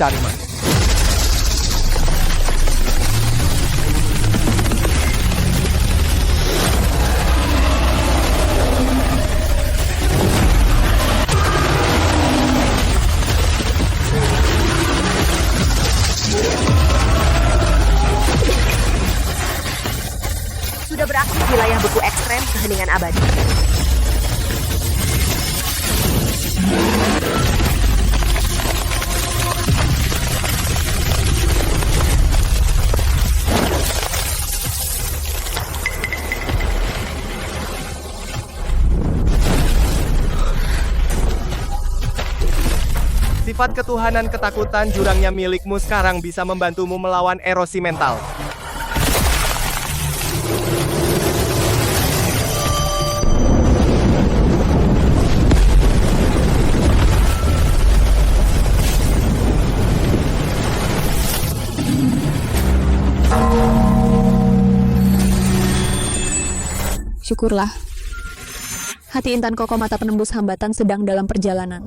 mencari mas. Sudah berakhir wilayah beku ekstrem keheningan abadi. Sifat ketuhanan ketakutan jurangnya milikmu sekarang bisa membantumu melawan erosi mental. Syukurlah. Hati intan kokoh mata penembus hambatan sedang dalam perjalanan.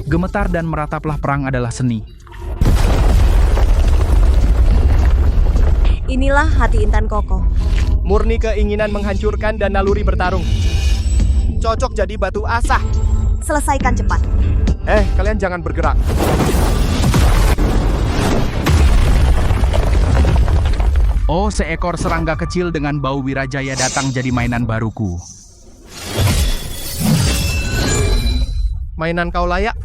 Gemetar dan merataplah perang adalah seni. Inilah hati intan kokoh. Murni keinginan menghancurkan dan naluri bertarung. Cocok jadi batu asah. Selesaikan cepat. Kalian jangan bergerak. Oh, seekor serangga kecil dengan bau Wirajaya datang jadi mainan baruku. Mainan kau layak.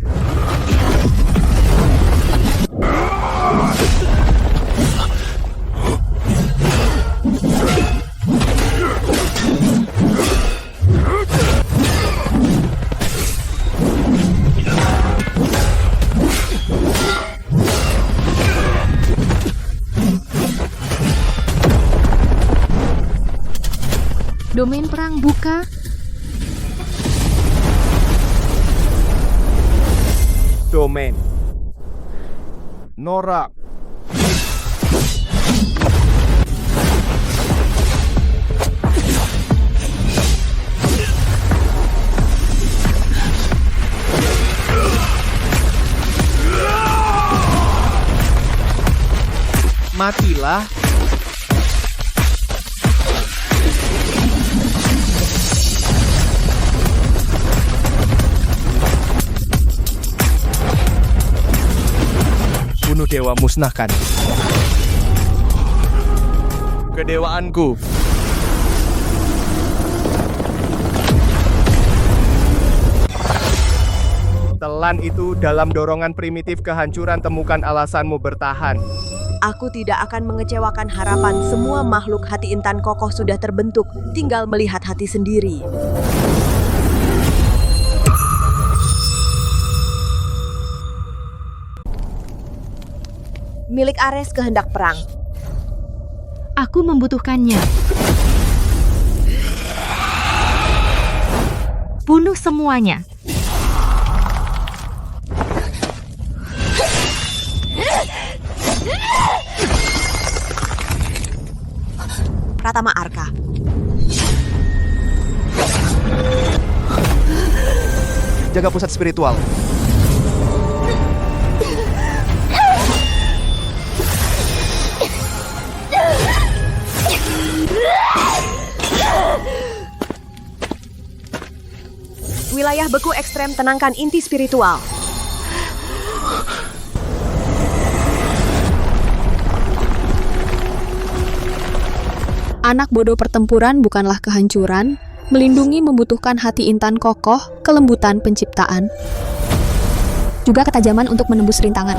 Domain perang buka. Domain Norak. Matilah. Bunuh dewa, musnahkan kedewaanku. Telan itu dalam dorongan primitif kehancuran, temukan alasanmu bertahan. Aku tidak akan mengecewakan harapan. Semua makhluk hati intan kokoh sudah terbentuk. Tinggal melihat hati sendiri. Milik Ares kehendak perang. Aku membutuhkannya. Bunuh semuanya. Pratama Arka. Jaga pusat spiritual. Wilayah beku ekstrem, tenangkan inti spiritual. Anak bodoh pertempuran bukanlah kehancuran, melindungi membutuhkan hati intan kokoh, kelembutan penciptaan, juga ketajaman untuk menembus rintangan.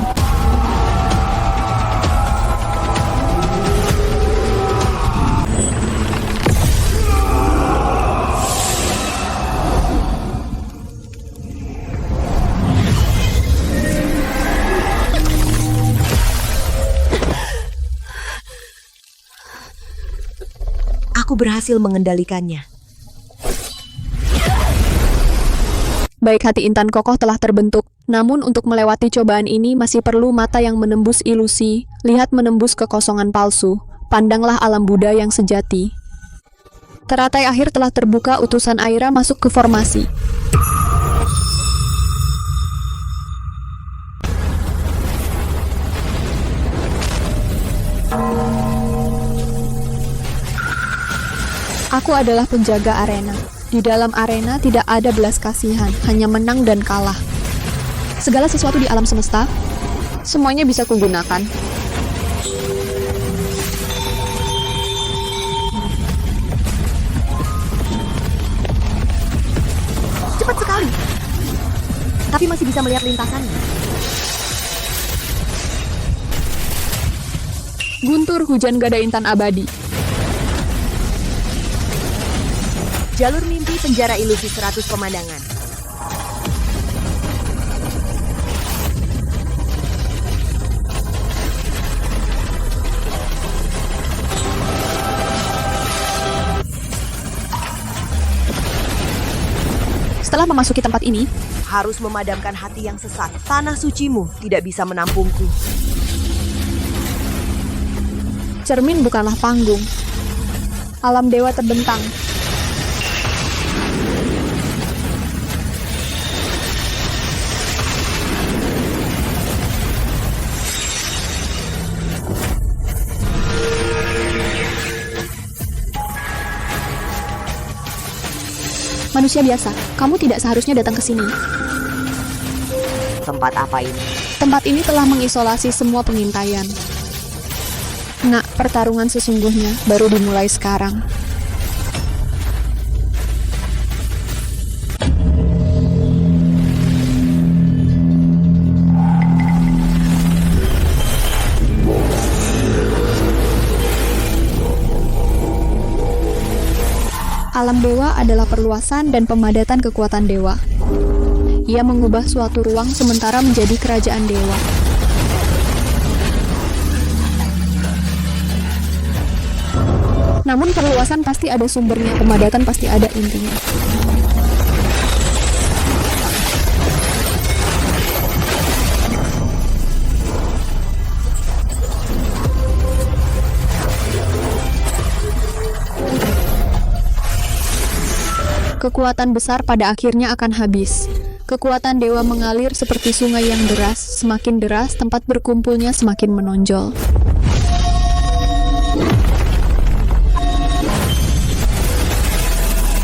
Aku berhasil mengendalikannya. Baik hati intan kokoh telah terbentuk, Namun untuk melewati cobaan ini masih perlu mata yang menembus ilusi, lihat menembus kekosongan palsu, pandanglah alam Buddha yang sejati. Teratai akhir telah terbuka, utusan Aira masuk ke formasi. Aku adalah penjaga arena. Di dalam arena tidak ada belas kasihan, hanya menang dan kalah. Segala sesuatu di alam semesta, semuanya bisa kugunakan. Cepat sekali. Tapi masih bisa melihat lintasannya. Guntur hujan gada intan abadi. Jalur mimpi penjara ilusi 100 pemandangan. Setelah memasuki tempat ini, harus memadamkan hati yang sesat. Tanah sucimu tidak bisa menampungku. cermin bukanlah panggung. Alam dewa terbentang. Manusia biasa, kamu tidak seharusnya datang ke sini. Tempat apa ini? Tempat ini telah mengisolasi semua pengintaian. Nak, pertarungan sesungguhnya baru dimulai sekarang. Alam dewa adalah perluasan dan pemadatan kekuatan dewa. Ia mengubah suatu ruang sementara menjadi kerajaan dewa. Namun perluasan pasti ada sumbernya, pemadatan pasti ada intinya. Kekuatan besar pada akhirnya akan habis. Kekuatan dewa mengalir seperti sungai yang deras, semakin deras tempat berkumpulnya semakin menonjol.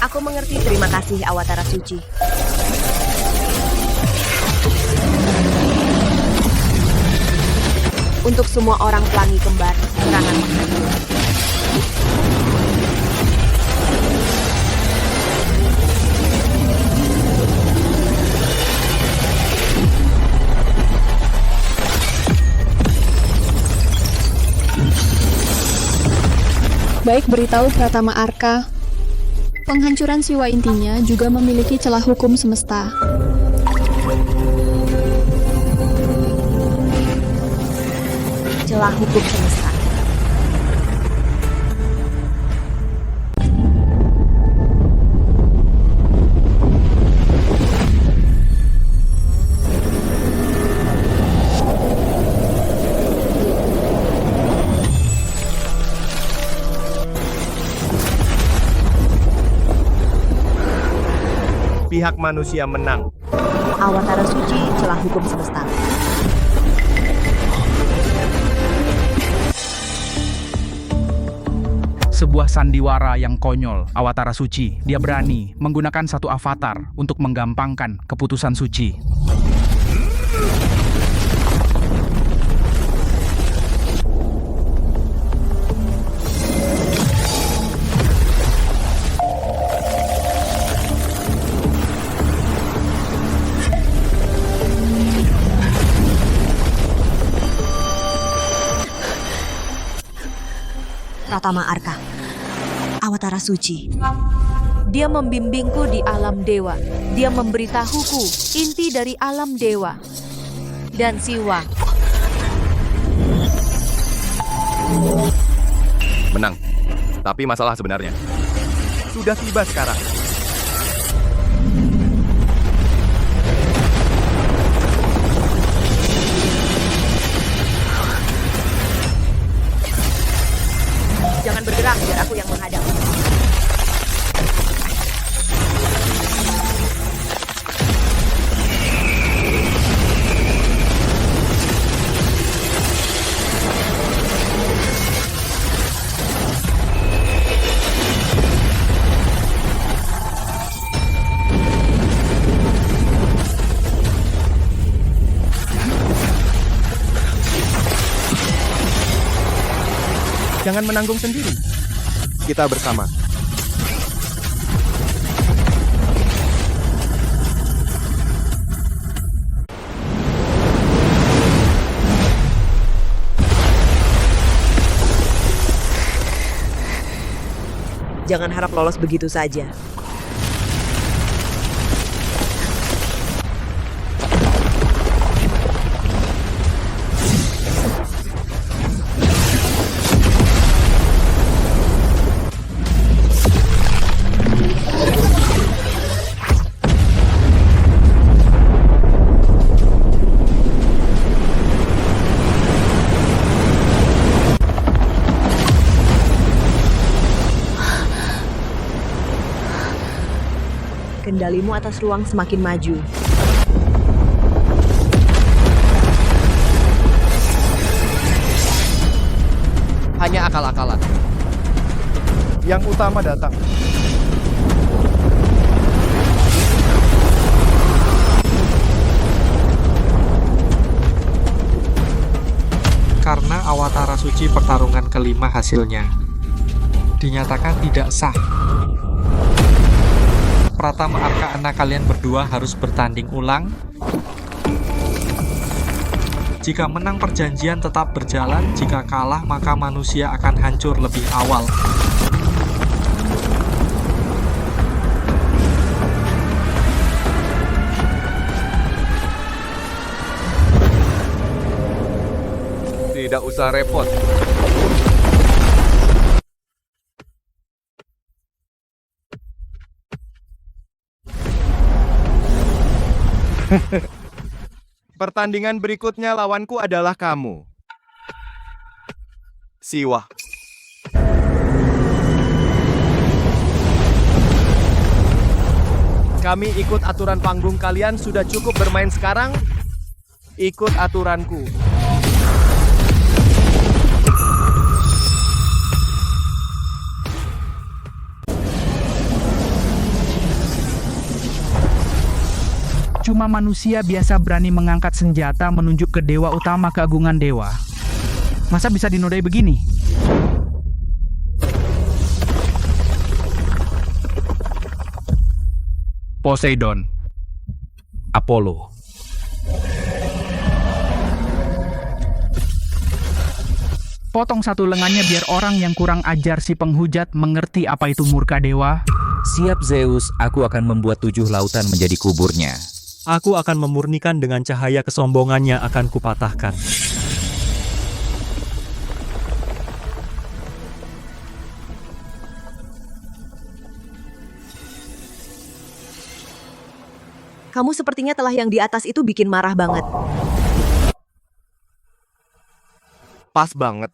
Aku mengerti, terima kasih Awatara Suci. Untuk semua orang pelangi kembar, serangan menghadap. Baik, beritahu Pratama Arka, penghancuran siwa intinya juga memiliki celah hukum semesta. Celah hukum semesta. Pihak manusia menang. Awatara Suci, celah hukum semesta. Sebuah sandiwara yang konyol, Awatara Suci. Dia berani menggunakan satu avatar untuk menggampangkan keputusan suci. Pratama Arka, Awatara Suci. Dia membimbingku di alam dewa. Dia memberitahuku inti dari alam dewa dan siwa. Menang. Tapi masalah sebenarnya sudah tiba sekarang. Menyerah biar aku yang menghadap. Jangan menanggung sendiri. Kita bersama. Jangan harap lolos begitu saja. Kendalimu atas ruang semakin maju. Hanya akal-akalan. Yang utama datang. Karena Awatara Suci pertarungan kelima hasilnya dinyatakan tidak sah. Pratama Arka anak kalian berdua harus bertanding ulang. Jika menang perjanjian tetap berjalan, jika kalah maka manusia akan hancur lebih awal. Tidak usah repot. Pertandingan berikutnya lawanku adalah kamu. Siwa. Kami ikut aturan panggung kalian, sudah cukup bermain sekarang. Ikut aturanku. Cuma manusia biasa berani mengangkat senjata menunjuk ke dewa utama keagungan dewa. Masa bisa dinodai begini? Poseidon, Apollo. Potong satu lengannya biar orang yang kurang ajar si penghujat mengerti apa itu murka dewa. Siap Zeus, aku akan membuat 7 lautan menjadi kuburnya. Aku akan memurnikan dengan cahaya kesombongannya akan kupatahkan. Kamu sepertinya telah yang di atas itu bikin marah banget. Pas banget.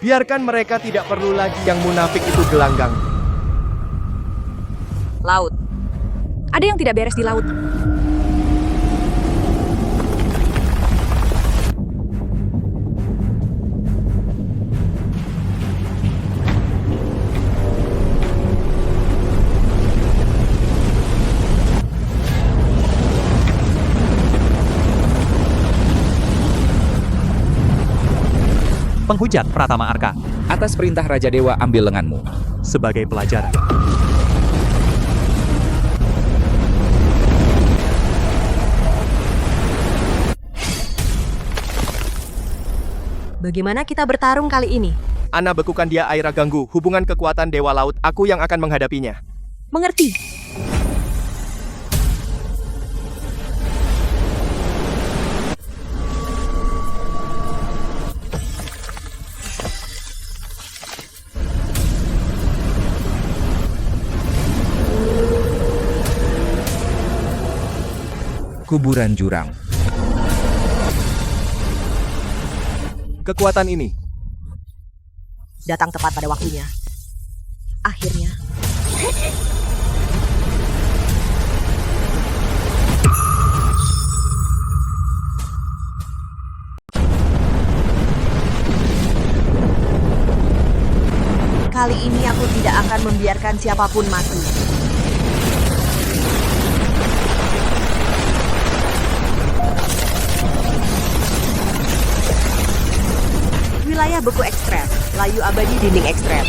Biarkan mereka, tidak perlu lagi yang munafik itu gelanggang. Laut. Ada yang tidak beres di laut. Penghujat Pratama Arka. Atas perintah Raja Dewa, ambil lenganmu. Sebagai pelajaran. Bagaimana kita bertarung kali ini? Ana bekukan dia, Aira ganggu. Hubungan kekuatan Dewa Laut, aku yang akan menghadapinya. Mengerti. Kuburan jurang. Kekuatan ini datang tepat pada waktunya. Akhirnya, kali ini aku tidak akan membiarkan siapapun mati. Wilayah beku ekstrem, layu abadi dinding ekstrem.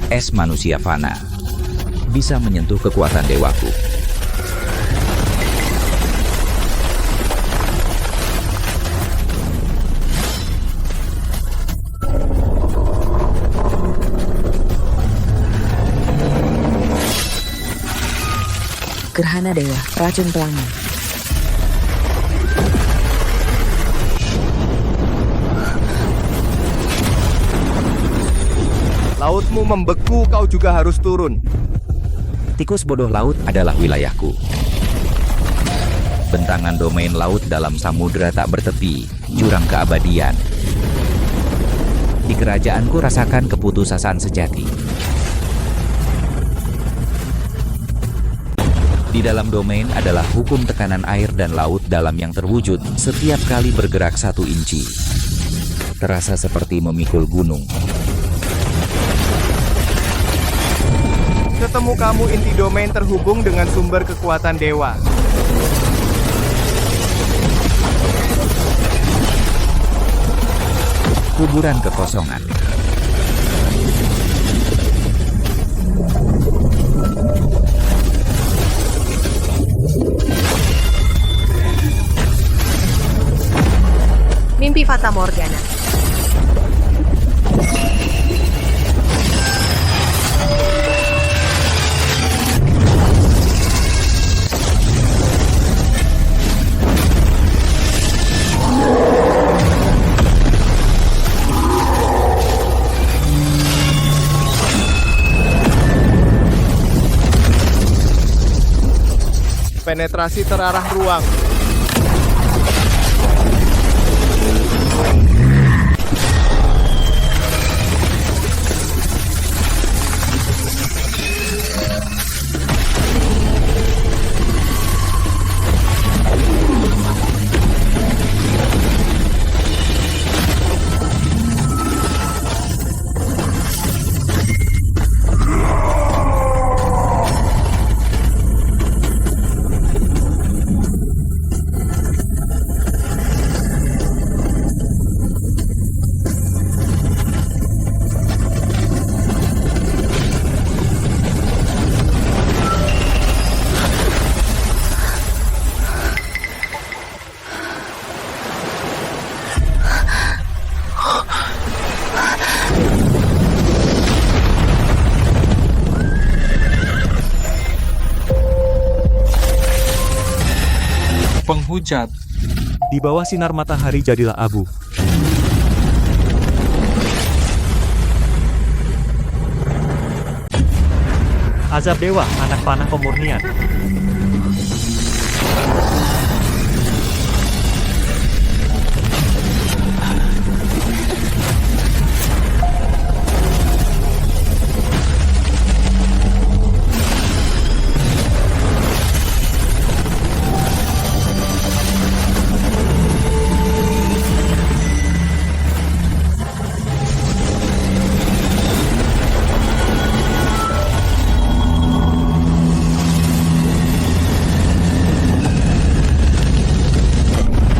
Es manusia fana bisa menyentuh kekuatan dewaku. Gerhana Dewa, racun pelangi. Lautmu membeku, kau juga harus turun. Tikus bodoh laut adalah wilayahku. Bentangan domain laut dalam samudera tak bertepi, jurang keabadian. Di kerajaanku rasakan keputusasaan sejati. Di dalam domain adalah hukum tekanan air dan laut dalam yang terwujud setiap kali bergerak 1 inci. Terasa seperti memikul gunung. Ketemu kamu, inti domain terhubung dengan sumber kekuatan dewa. Kuburan kekosongan. Mimpi Fata Morgana. Penetrasi terarah ruang. Penghujat. Di bawah sinar matahari jadilah abu. Azab Dewa, anak panah pemurnian.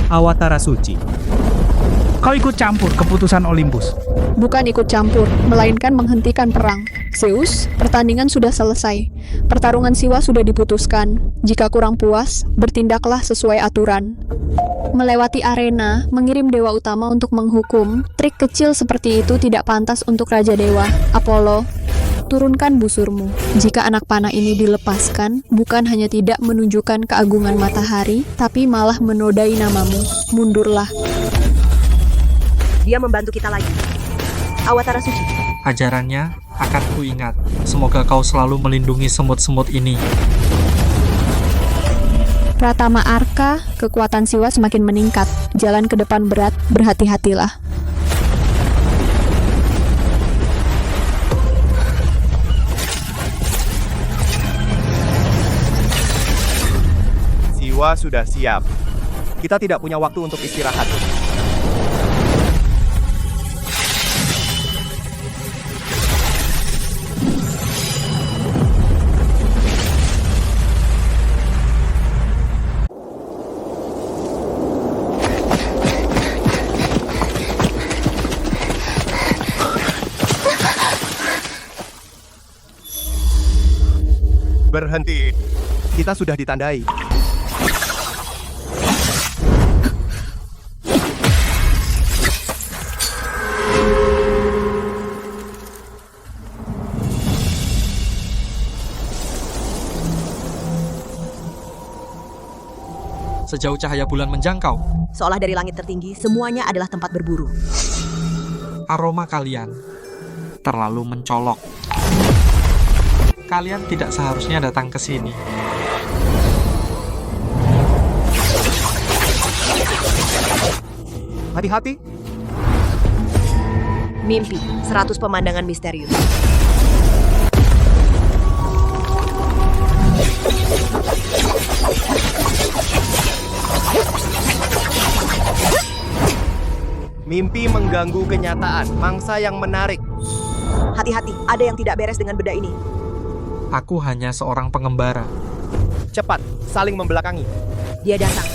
Awatara Suci. Kau ikut campur keputusan Olympus. Bukan ikut campur, melainkan menghentikan perang. Zeus, pertandingan sudah selesai. Pertarungan siwa sudah diputuskan. Jika kurang puas, bertindaklah sesuai aturan. Melewati arena, mengirim dewa utama untuk menghukum. Trik kecil seperti itu tidak pantas untuk Raja Dewa. Apollo, turunkan busurmu. Jika anak panah ini dilepaskan, bukan hanya tidak menunjukkan keagungan matahari, tapi malah menodai namamu. Mundurlah. Dia membantu kita lagi. Awatara Suci. Ajarannya akan kuingat. Semoga kau selalu melindungi semut-semut ini. Pratama Arka, kekuatan Siwa semakin meningkat. Jalan ke depan berat, berhati-hatilah. Siwa sudah siap. Kita tidak punya waktu untuk istirahat. Berhenti. Kita sudah ditandai. Sejauh cahaya bulan menjangkau, Seolah dari langit tertinggi, semuanya adalah tempat berburu. aroma kalian terlalu mencolok. Kalian tidak seharusnya datang ke sini. Hati-hati. Mimpi, 100 pemandangan misterius. Mimpi mengganggu kenyataan, mangsa yang menarik. Hati-hati, ada yang tidak beres dengan benda ini. Aku hanya seorang pengembara. Cepat, saling membelakangi. Dia datang.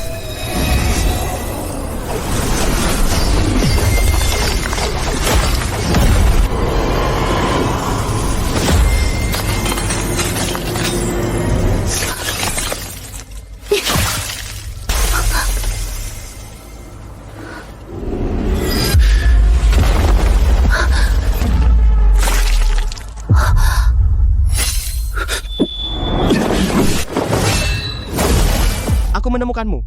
Aku menemukanmu.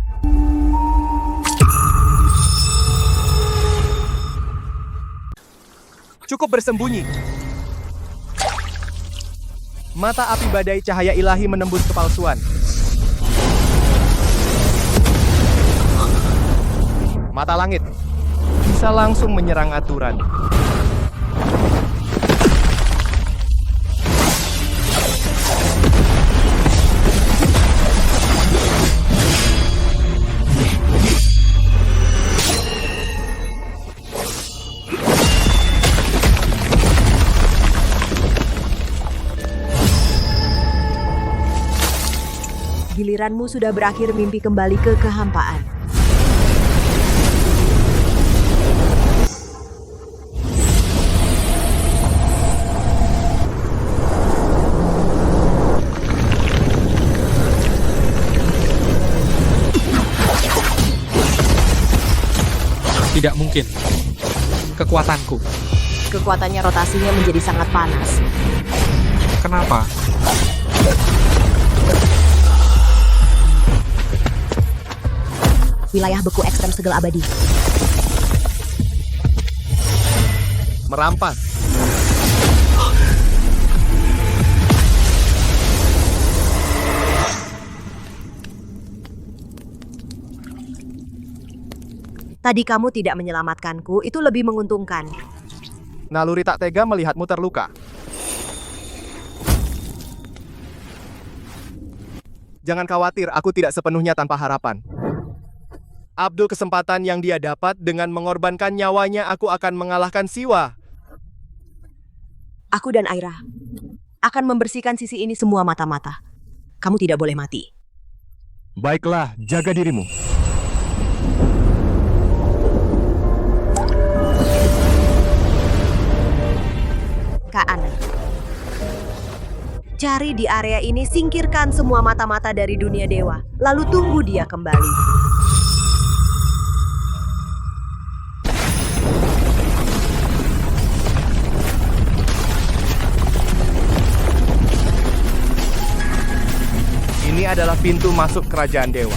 Cukup bersembunyi. Mata api badai cahaya ilahi menembus kepalsuan. Mata langit bisa langsung menyerang aturan. Giliranmu sudah berakhir, mimpi kembali ke kehampaan. Tidak mungkin. Kekuatanku. Kekuatannya rotasinya menjadi sangat panas. Kenapa? Wilayah beku ekstrem segel abadi. Merampas. Tadi kamu tidak menyelamatkanku, itu lebih menguntungkan. Naluri tak tega melihatmu terluka. Jangan khawatir, aku tidak sepenuhnya tanpa harapan. Abdul, kesempatan yang dia dapat dengan mengorbankan nyawanya, aku akan mengalahkan Siwa. Aku dan Aira akan membersihkan sisi ini semua mata-mata. Kamu tidak boleh mati. Baiklah, jaga dirimu. Kak Ana. Cari di area ini, singkirkan semua mata-mata dari dunia dewa. Lalu tunggu dia kembali. Ini adalah pintu masuk kerajaan dewa.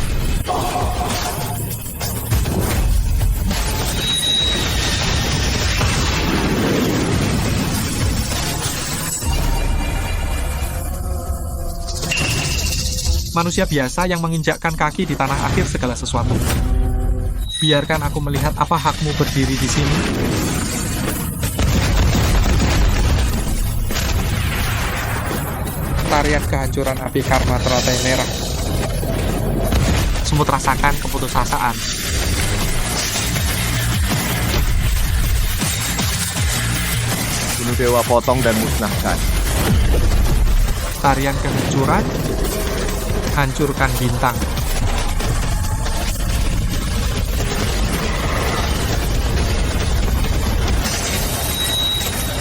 Manusia biasa yang menginjakkan kaki di tanah akhir segala sesuatu. Biarkan aku melihat apa hakmu berdiri di sini. Tarian kehancuran api karma teratai merah. Semut rasakan keputusasaan. Bunuh dewa, potong dan musnahkan. Tarian kehancuran. Hancurkan bintang.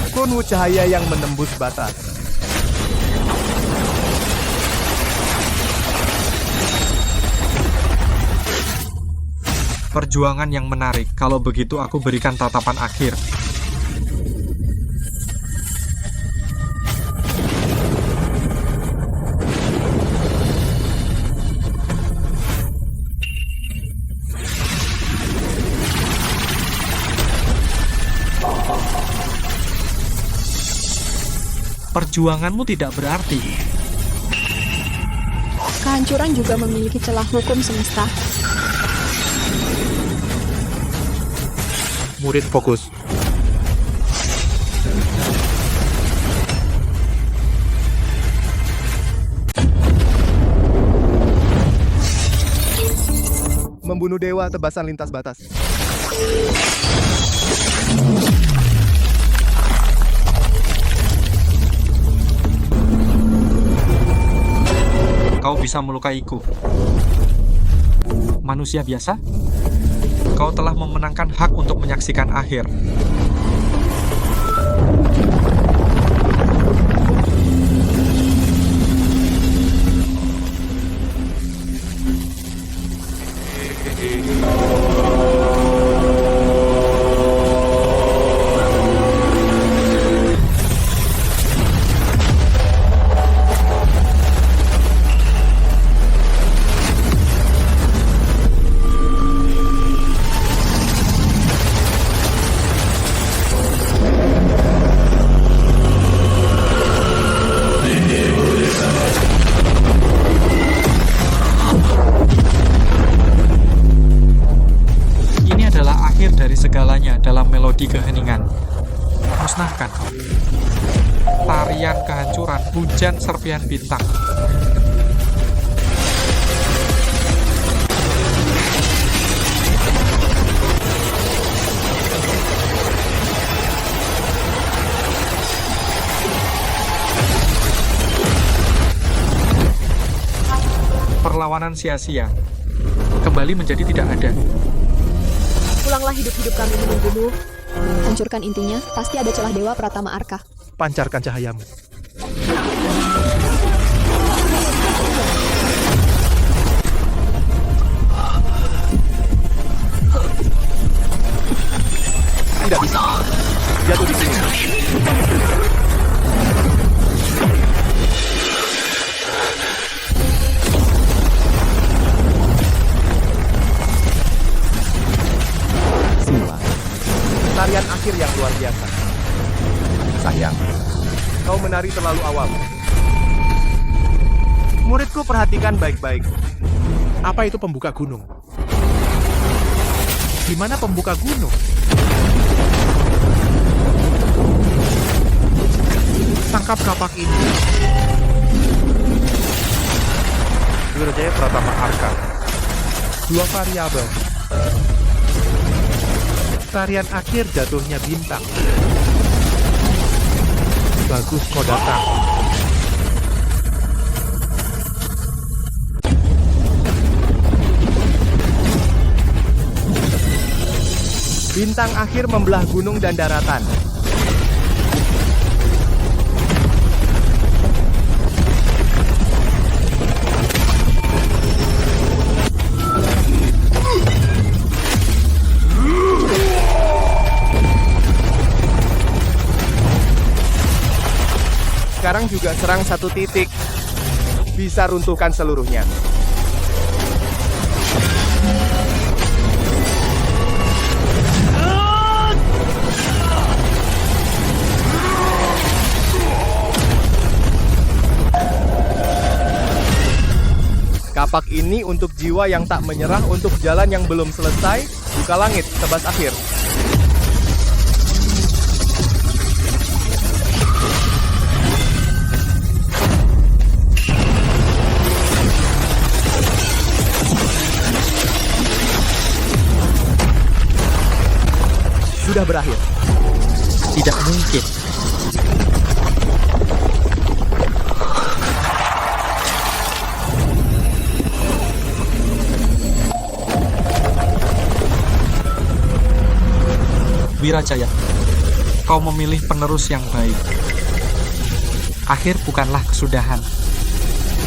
Kunwu cahaya yang menembus batas. Perjuangan yang menarik. Kalau begitu aku berikan tatapan akhir. Perjuanganmu tidak berarti. Kehancuran juga memiliki celah hukum semesta. Murid fokus. Membunuh dewa, tebasan lintas batas. Kau bisa melukaiku. Manusia biasa? Kau telah memenangkan hak untuk menyaksikan akhir. Segalanya dalam melodi keheningan. Musnahkan. Tarian kehancuran, hujan serpihan bintang. Perlawanan sia-sia. Kembali menjadi tidak ada. Pulanglah, hidup-hidup kami menunggumu. Hancurkan intinya, pasti ada celah dewa Pratama Arka. Pancarkan cahayamu. Tidak bisa. Jatuh di sini. Tarian akhir yang luar biasa. Sayang, kau menari terlalu awal. Muridku, perhatikan baik-baik. Apa itu pembuka gunung? Di mana pembuka gunung? Tangkap kapak ini. Wirajaya Pratama Arka. 2 variabel. Tarian akhir jatuhnya bintang. Bagus kau datang. Bintang akhir membelah gunung dan daratan. Sekarang juga serang satu titik. Bisa runtuhkan seluruhnya. Berani untuk jiwa yang tak menyerah, untuk jalan yang belum selesai. Buka langit, tebas akhir. Sudah berakhir. Tidak mungkin. Wirajaya, kau memilih penerus yang baik. Akhir bukanlah kesudahan,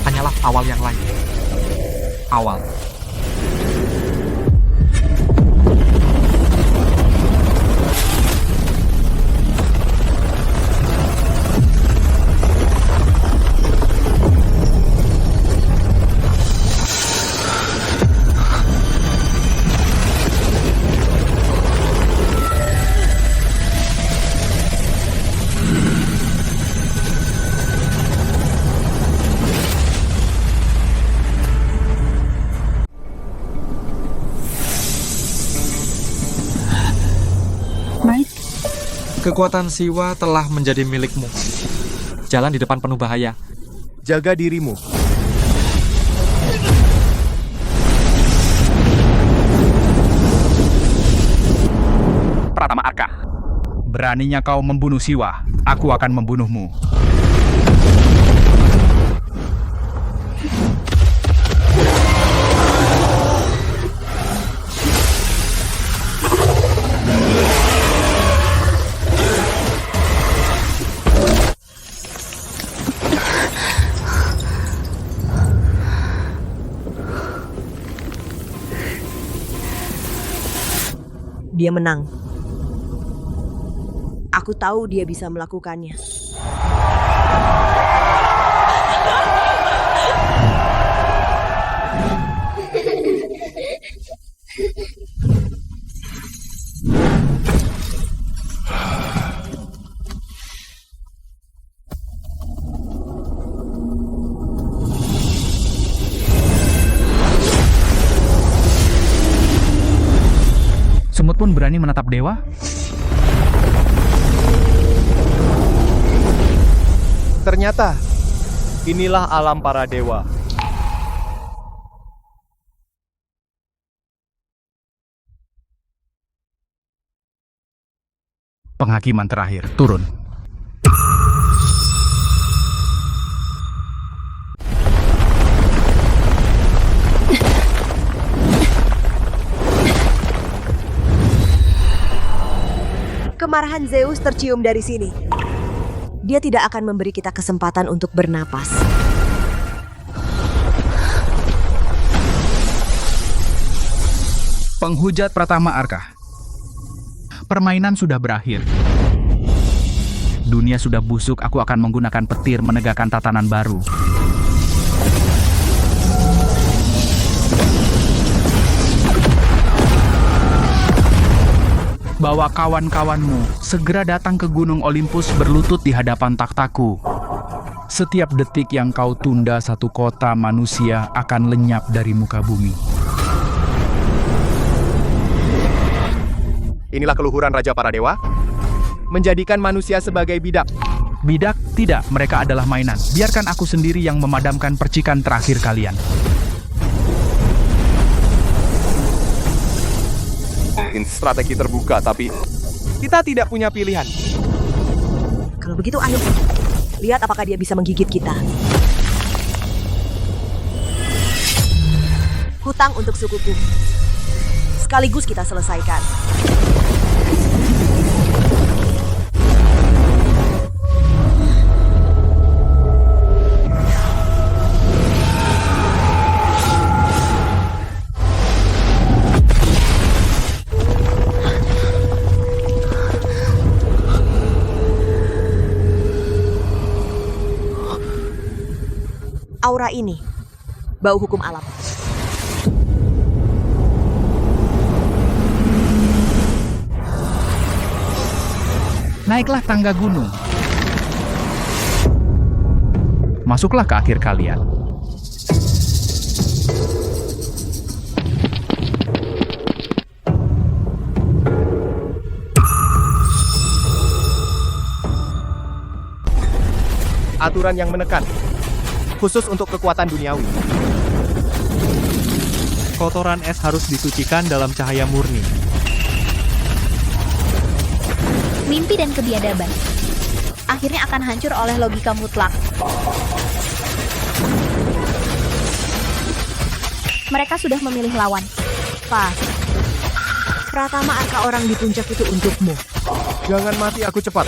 hanyalah awal yang lain. Awal. Kekuatan Siwa telah menjadi milikmu. Jalan di depan penuh bahaya. Jaga dirimu. Pratama Arka, beraninya kau membunuh Siwa, aku akan membunuhmu. Dia menang. Aku tahu dia bisa melakukannya. Semut pun berani menatap dewa? Ternyata, inilah alam para dewa. Penghakiman terakhir, turun. Kemarahan Zeus tercium dari sini. Dia tidak akan memberi kita kesempatan untuk bernapas. Penghujat Pratama Arka. Permainan sudah berakhir. Dunia sudah busuk, aku akan menggunakan petir menegakkan tatanan baru. Bawa kawan-kawanmu, segera datang ke Gunung Olympus berlutut di hadapan takhtaku. Setiap detik yang kau tunda, satu kota manusia akan lenyap dari muka bumi. Inilah keluhuran Raja para Dewa. Menjadikan manusia sebagai bidak. Bidak? Tidak, mereka adalah mainan. Biarkan aku sendiri yang memadamkan percikan terakhir kalian. Strategi terbuka, tapi kita tidak punya pilihan. Kalau begitu, ayo. Lihat apakah dia bisa menggigit kita. Hutang untuk sukuku. Sekaligus kita selesaikan. Aura ini, bau hukum alam. Naiklah tangga gunung. Masuklah ke akhir kalian. aturan yang menekan, khusus untuk kekuatan duniawi. Kotoran es harus disucikan dalam cahaya murni. Mimpi dan kebiadaban akhirnya akan hancur oleh logika mutlak. Mereka sudah memilih lawan. Pas. Pratama Arka orang di puncak itu untukmu. Jangan mati aku cepat.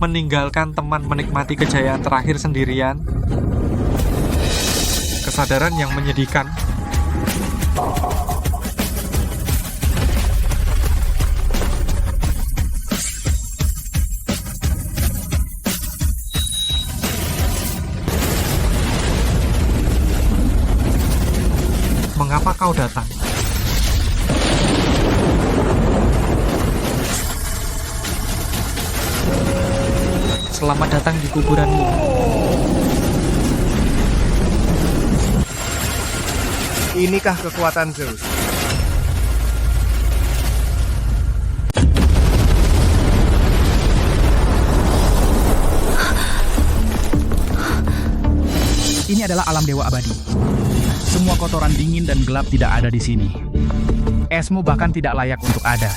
Meninggalkan teman menikmati kejayaan terakhir sendirian. Kesadaran yang menyedihkan. Mengapa kau datang? Selamat datang di kuburanmu. Inikah kekuatan Zeus? Ini adalah alam dewa abadi. Semua kotoran dingin dan gelap tidak ada di sini. Esmu bahkan tidak layak untuk ada.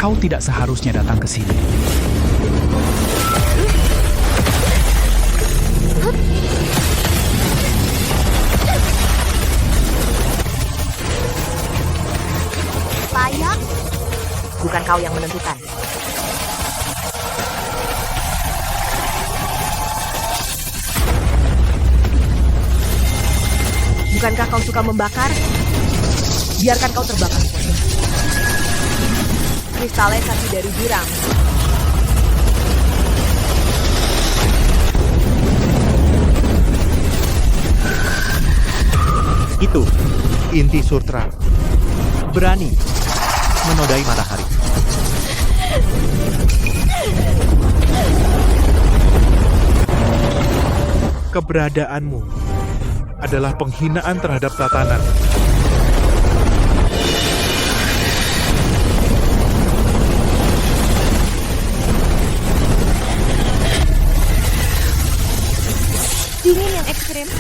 Kau tidak seharusnya datang ke sini. Layak? Bukan kau yang menentukan. Bukankah kau suka membakar? Biarkan kau terbakar. Kristalnya kaki dari jurang. Itu inti Surtra. Berani menodai matahari. Keberadaanmu adalah penghinaan terhadap tatanan. Dingin yang ekstrim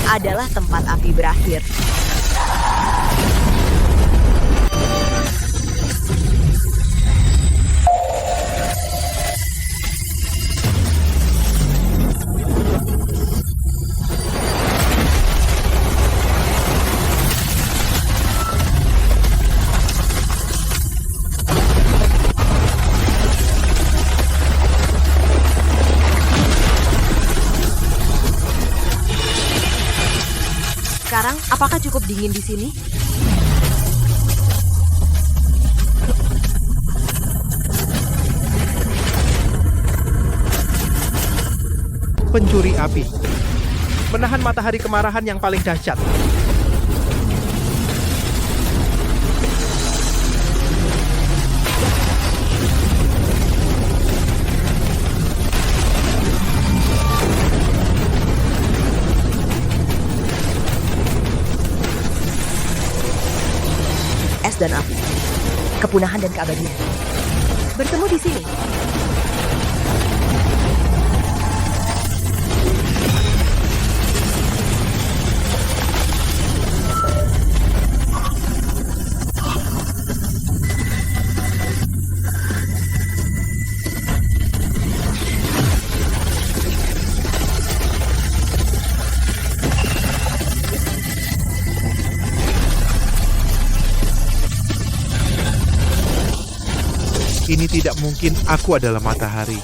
adalah tempat api berakhir. Sekarang, apakah cukup dingin di sini? Pencuri api. Menahan matahari kemarahan yang paling dahsyat. Es dan api, kepunahan dan keabadian, bertemu di sini. Ini tidak mungkin, aku adalah matahari.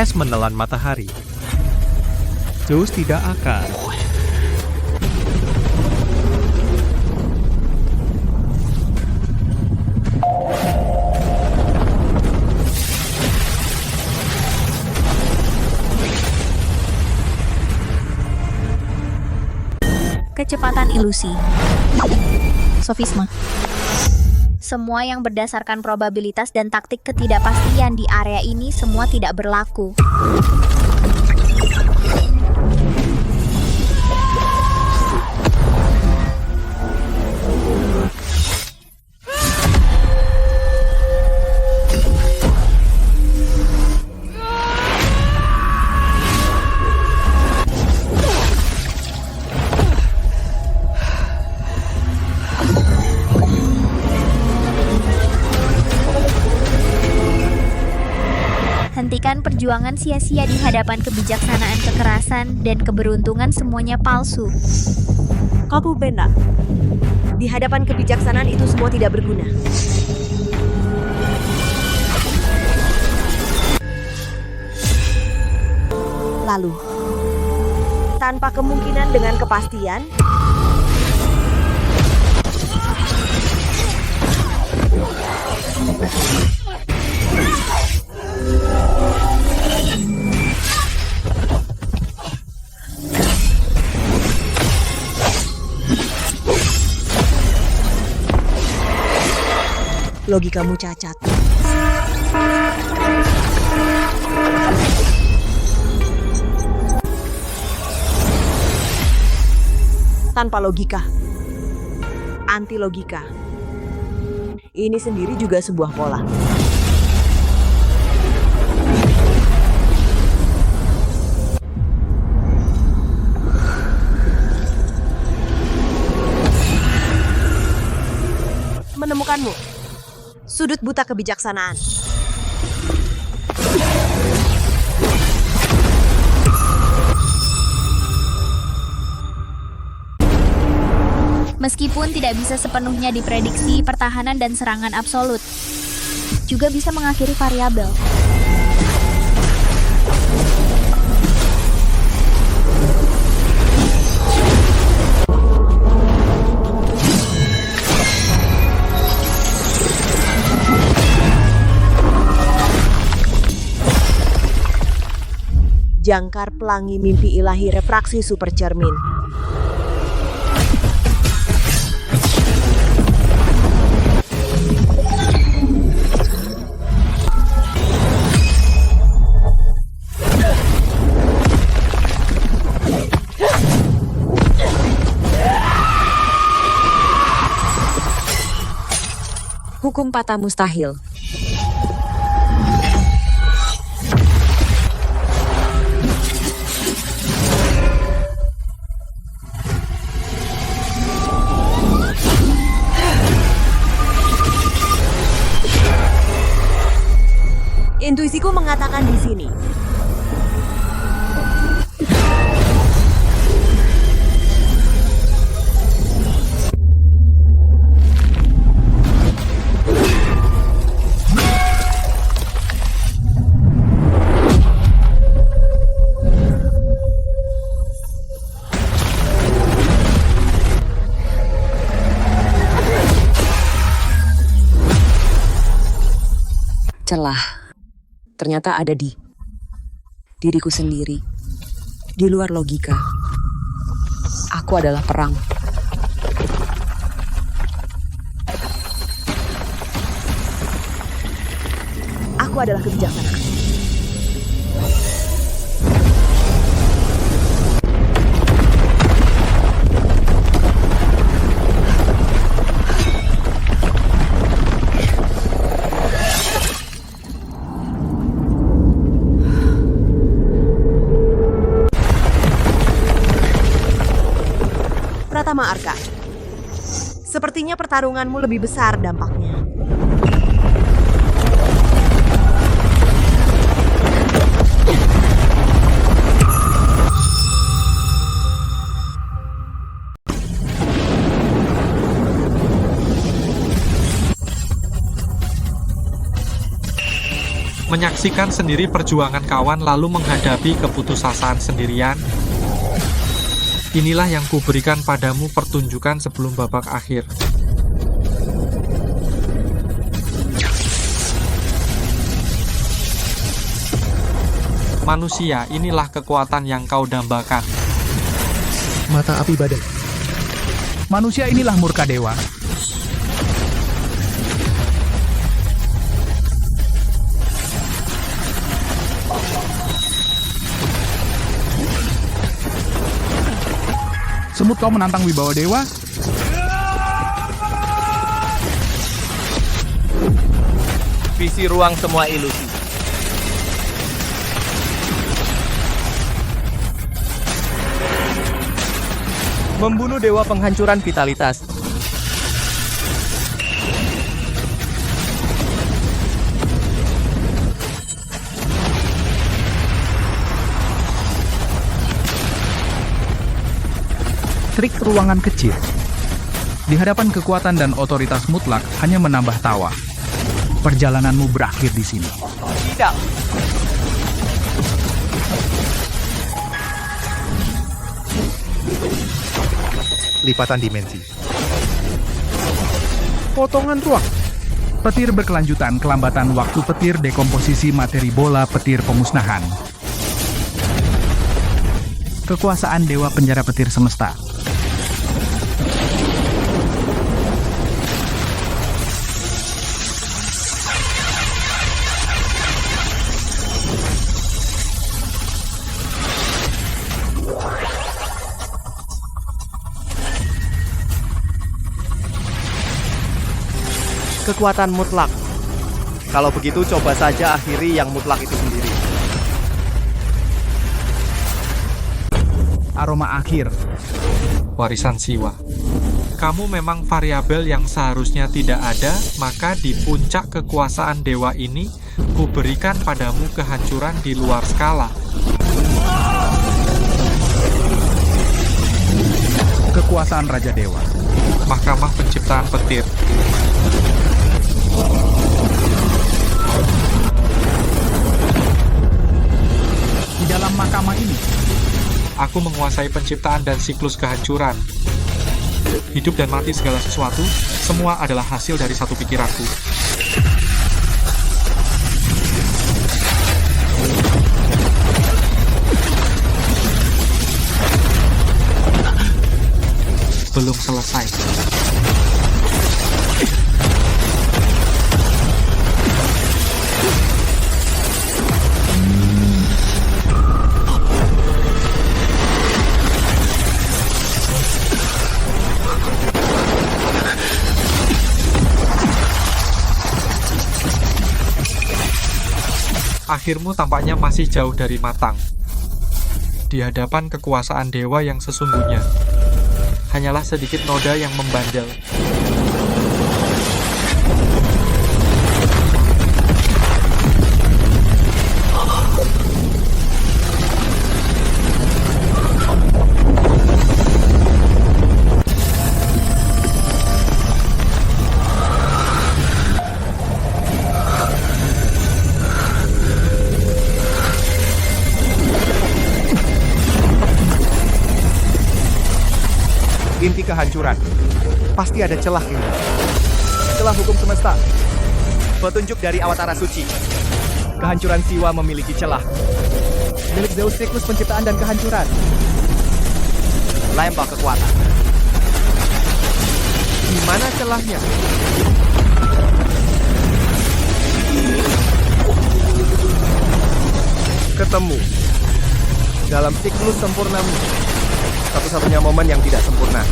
es menelan matahari. Zeus tidak akan. Kecepatan ilusi. Sofisma. Semua yang berdasarkan probabilitas dan taktik ketidakpastian di area ini semua tidak berlaku. Hentikan perjuangan sia-sia di hadapan kebijaksanaan, kekerasan, dan keberuntungan, semuanya palsu. Kau benar. Di hadapan kebijaksanaan itu semua tidak berguna. Lalu, tanpa kemungkinan dengan kepastian, logikamu cacat. Tanpa logika, anti logika. Ini sendiri juga sebuah pola. Menemukanmu. Sudut buta kebijaksanaan. Meskipun tidak bisa sepenuhnya diprediksi, pertahanan dan serangan absolut juga bisa mengakhiri variabel. Jangkar pelangi mimpi ilahi refraksi super cermin. Hukum patah mustahil. Intuisiku mengatakan di sini. Celah ternyata ada di diriku sendiri, di luar logika. Aku adalah perang. Aku adalah kebijaksanaan. Pratama Arka, sepertinya pertarunganmu lebih besar dampaknya. Menyaksikan sendiri perjuangan kawan lalu menghadapi keputusasaan sendirian. Inilah yang kuberikan padamu pertunjukan sebelum babak akhir. Manusia, inilah kekuatan yang kau dambakan. Mata api badai. Manusia, inilah murka dewa. Semut, kau menantang wibawa dewa? Visi ruang semua ilusi. Membunuh dewa penghancuran vitalitas. Trik ruangan kecil. Di hadapan kekuatan dan otoritas mutlak hanya menambah tawa. Perjalananmu berakhir di sini. Tidak. Lipatan dimensi. Potongan ruang. Petir berkelanjutan, kelambatan waktu petir, dekomposisi materi bola, petir pemusnahan. Kekuasaan dewa penjara petir semesta. Kekuatan mutlak. Kalau begitu coba saja akhiri yang mutlak itu sendiri. Aroma akhir. Warisan Siwa. Kamu memang variabel yang seharusnya tidak ada, maka di puncak kekuasaan dewa ini, kuberikan padamu kehancuran di luar skala. Kekuasaan Raja Dewa. Mahkamah Penciptaan Petir. Di dalam mahkamah ini, aku menguasai penciptaan dan siklus kehancuran. Hidup dan mati segala sesuatu, semua adalah hasil dari satu pikiranku. Belum selesai. Akhirmu tampaknya masih jauh dari matang. Di hadapan kekuasaan dewa yang sesungguhnya, hanyalah sedikit noda yang membandel. Inti kehancuran. Pasti ada celah ini. Celah hukum semesta. Petunjuk dari Awatara Suci. Kehancuran Siwa memiliki celah. Milik Zeus siklus penciptaan dan kehancuran. Lembah kekuatan. Di mana celahnya? Ketemu. Dalam siklus sempurnamu. Satu-satunya momen yang tidak sempurna.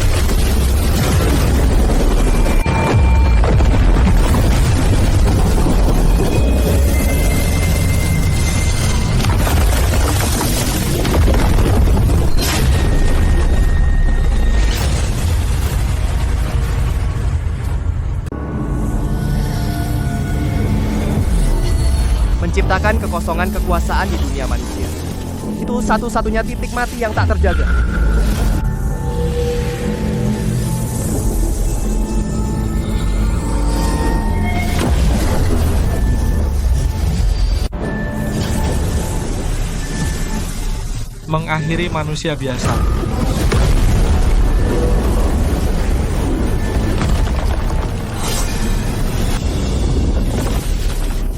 Menciptakan kekosongan kekuasaan di dunia manusia. Itu satu-satunya titik mati yang tak terjaga. mengakhiri manusia biasa.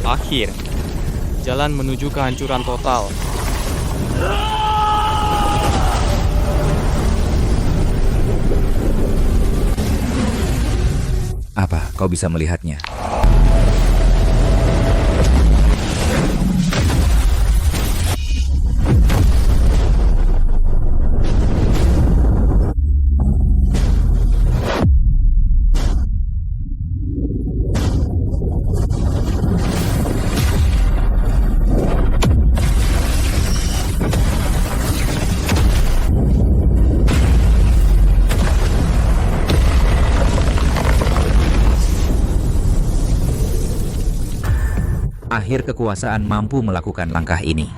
Akhir, jalan menuju kehancuran total. Apa kau bisa melihatnya? Akhir kekuasaan mampu melakukan langkah ini.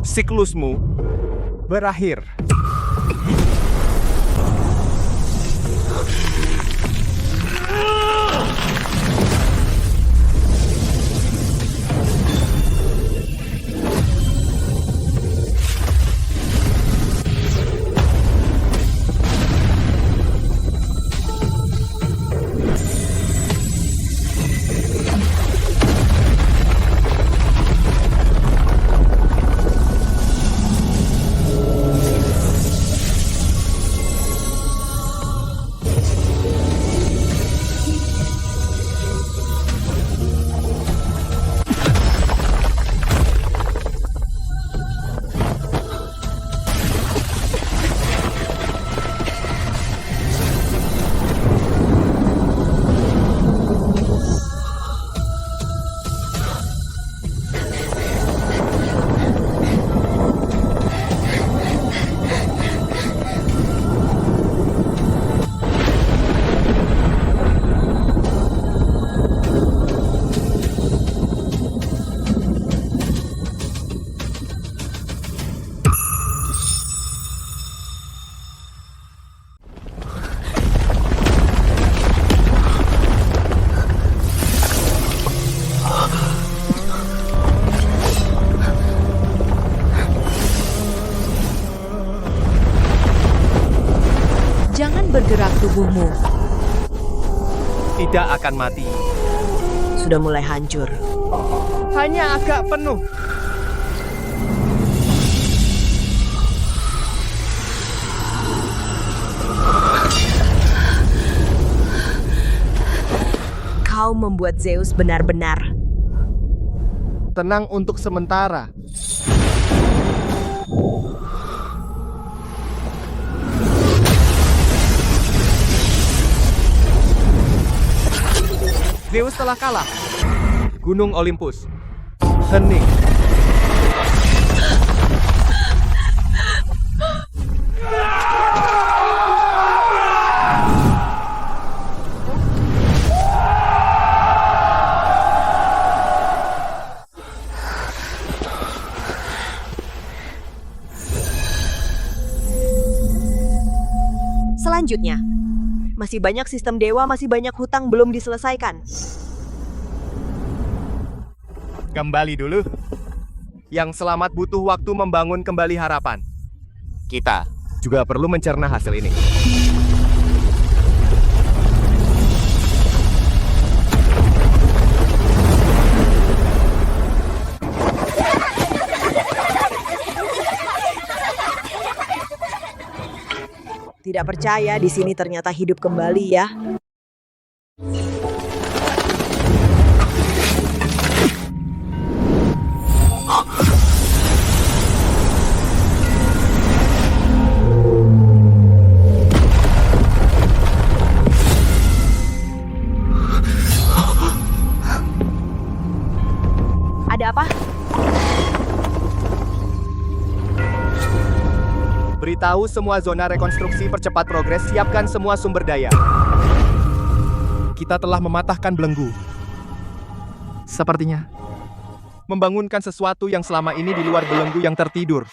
Siklusmu berakhir. Jangan bergerak tubuhmu. Tidak akan mati. Sudah mulai hancur. Hanya agak penuh. Kau membuat Zeus benar-benar tenang untuk sementara. Zeus telah kalah. Gunung Olympus hening. Selanjutnya, masih banyak sistem dewa, masih banyak hutang belum diselesaikan. Kembali dulu. Yang selamat butuh waktu membangun kembali harapan. Kita juga perlu mencerna hasil ini. Tidak percaya di sini ternyata hidup kembali ya. Ada apa? Beritahu semua zona rekonstruksi, percepat progres, siapkan semua sumber daya. Kita telah mematahkan belenggu. Sepertinya membangunkan sesuatu yang selama ini di luar belenggu yang tertidur.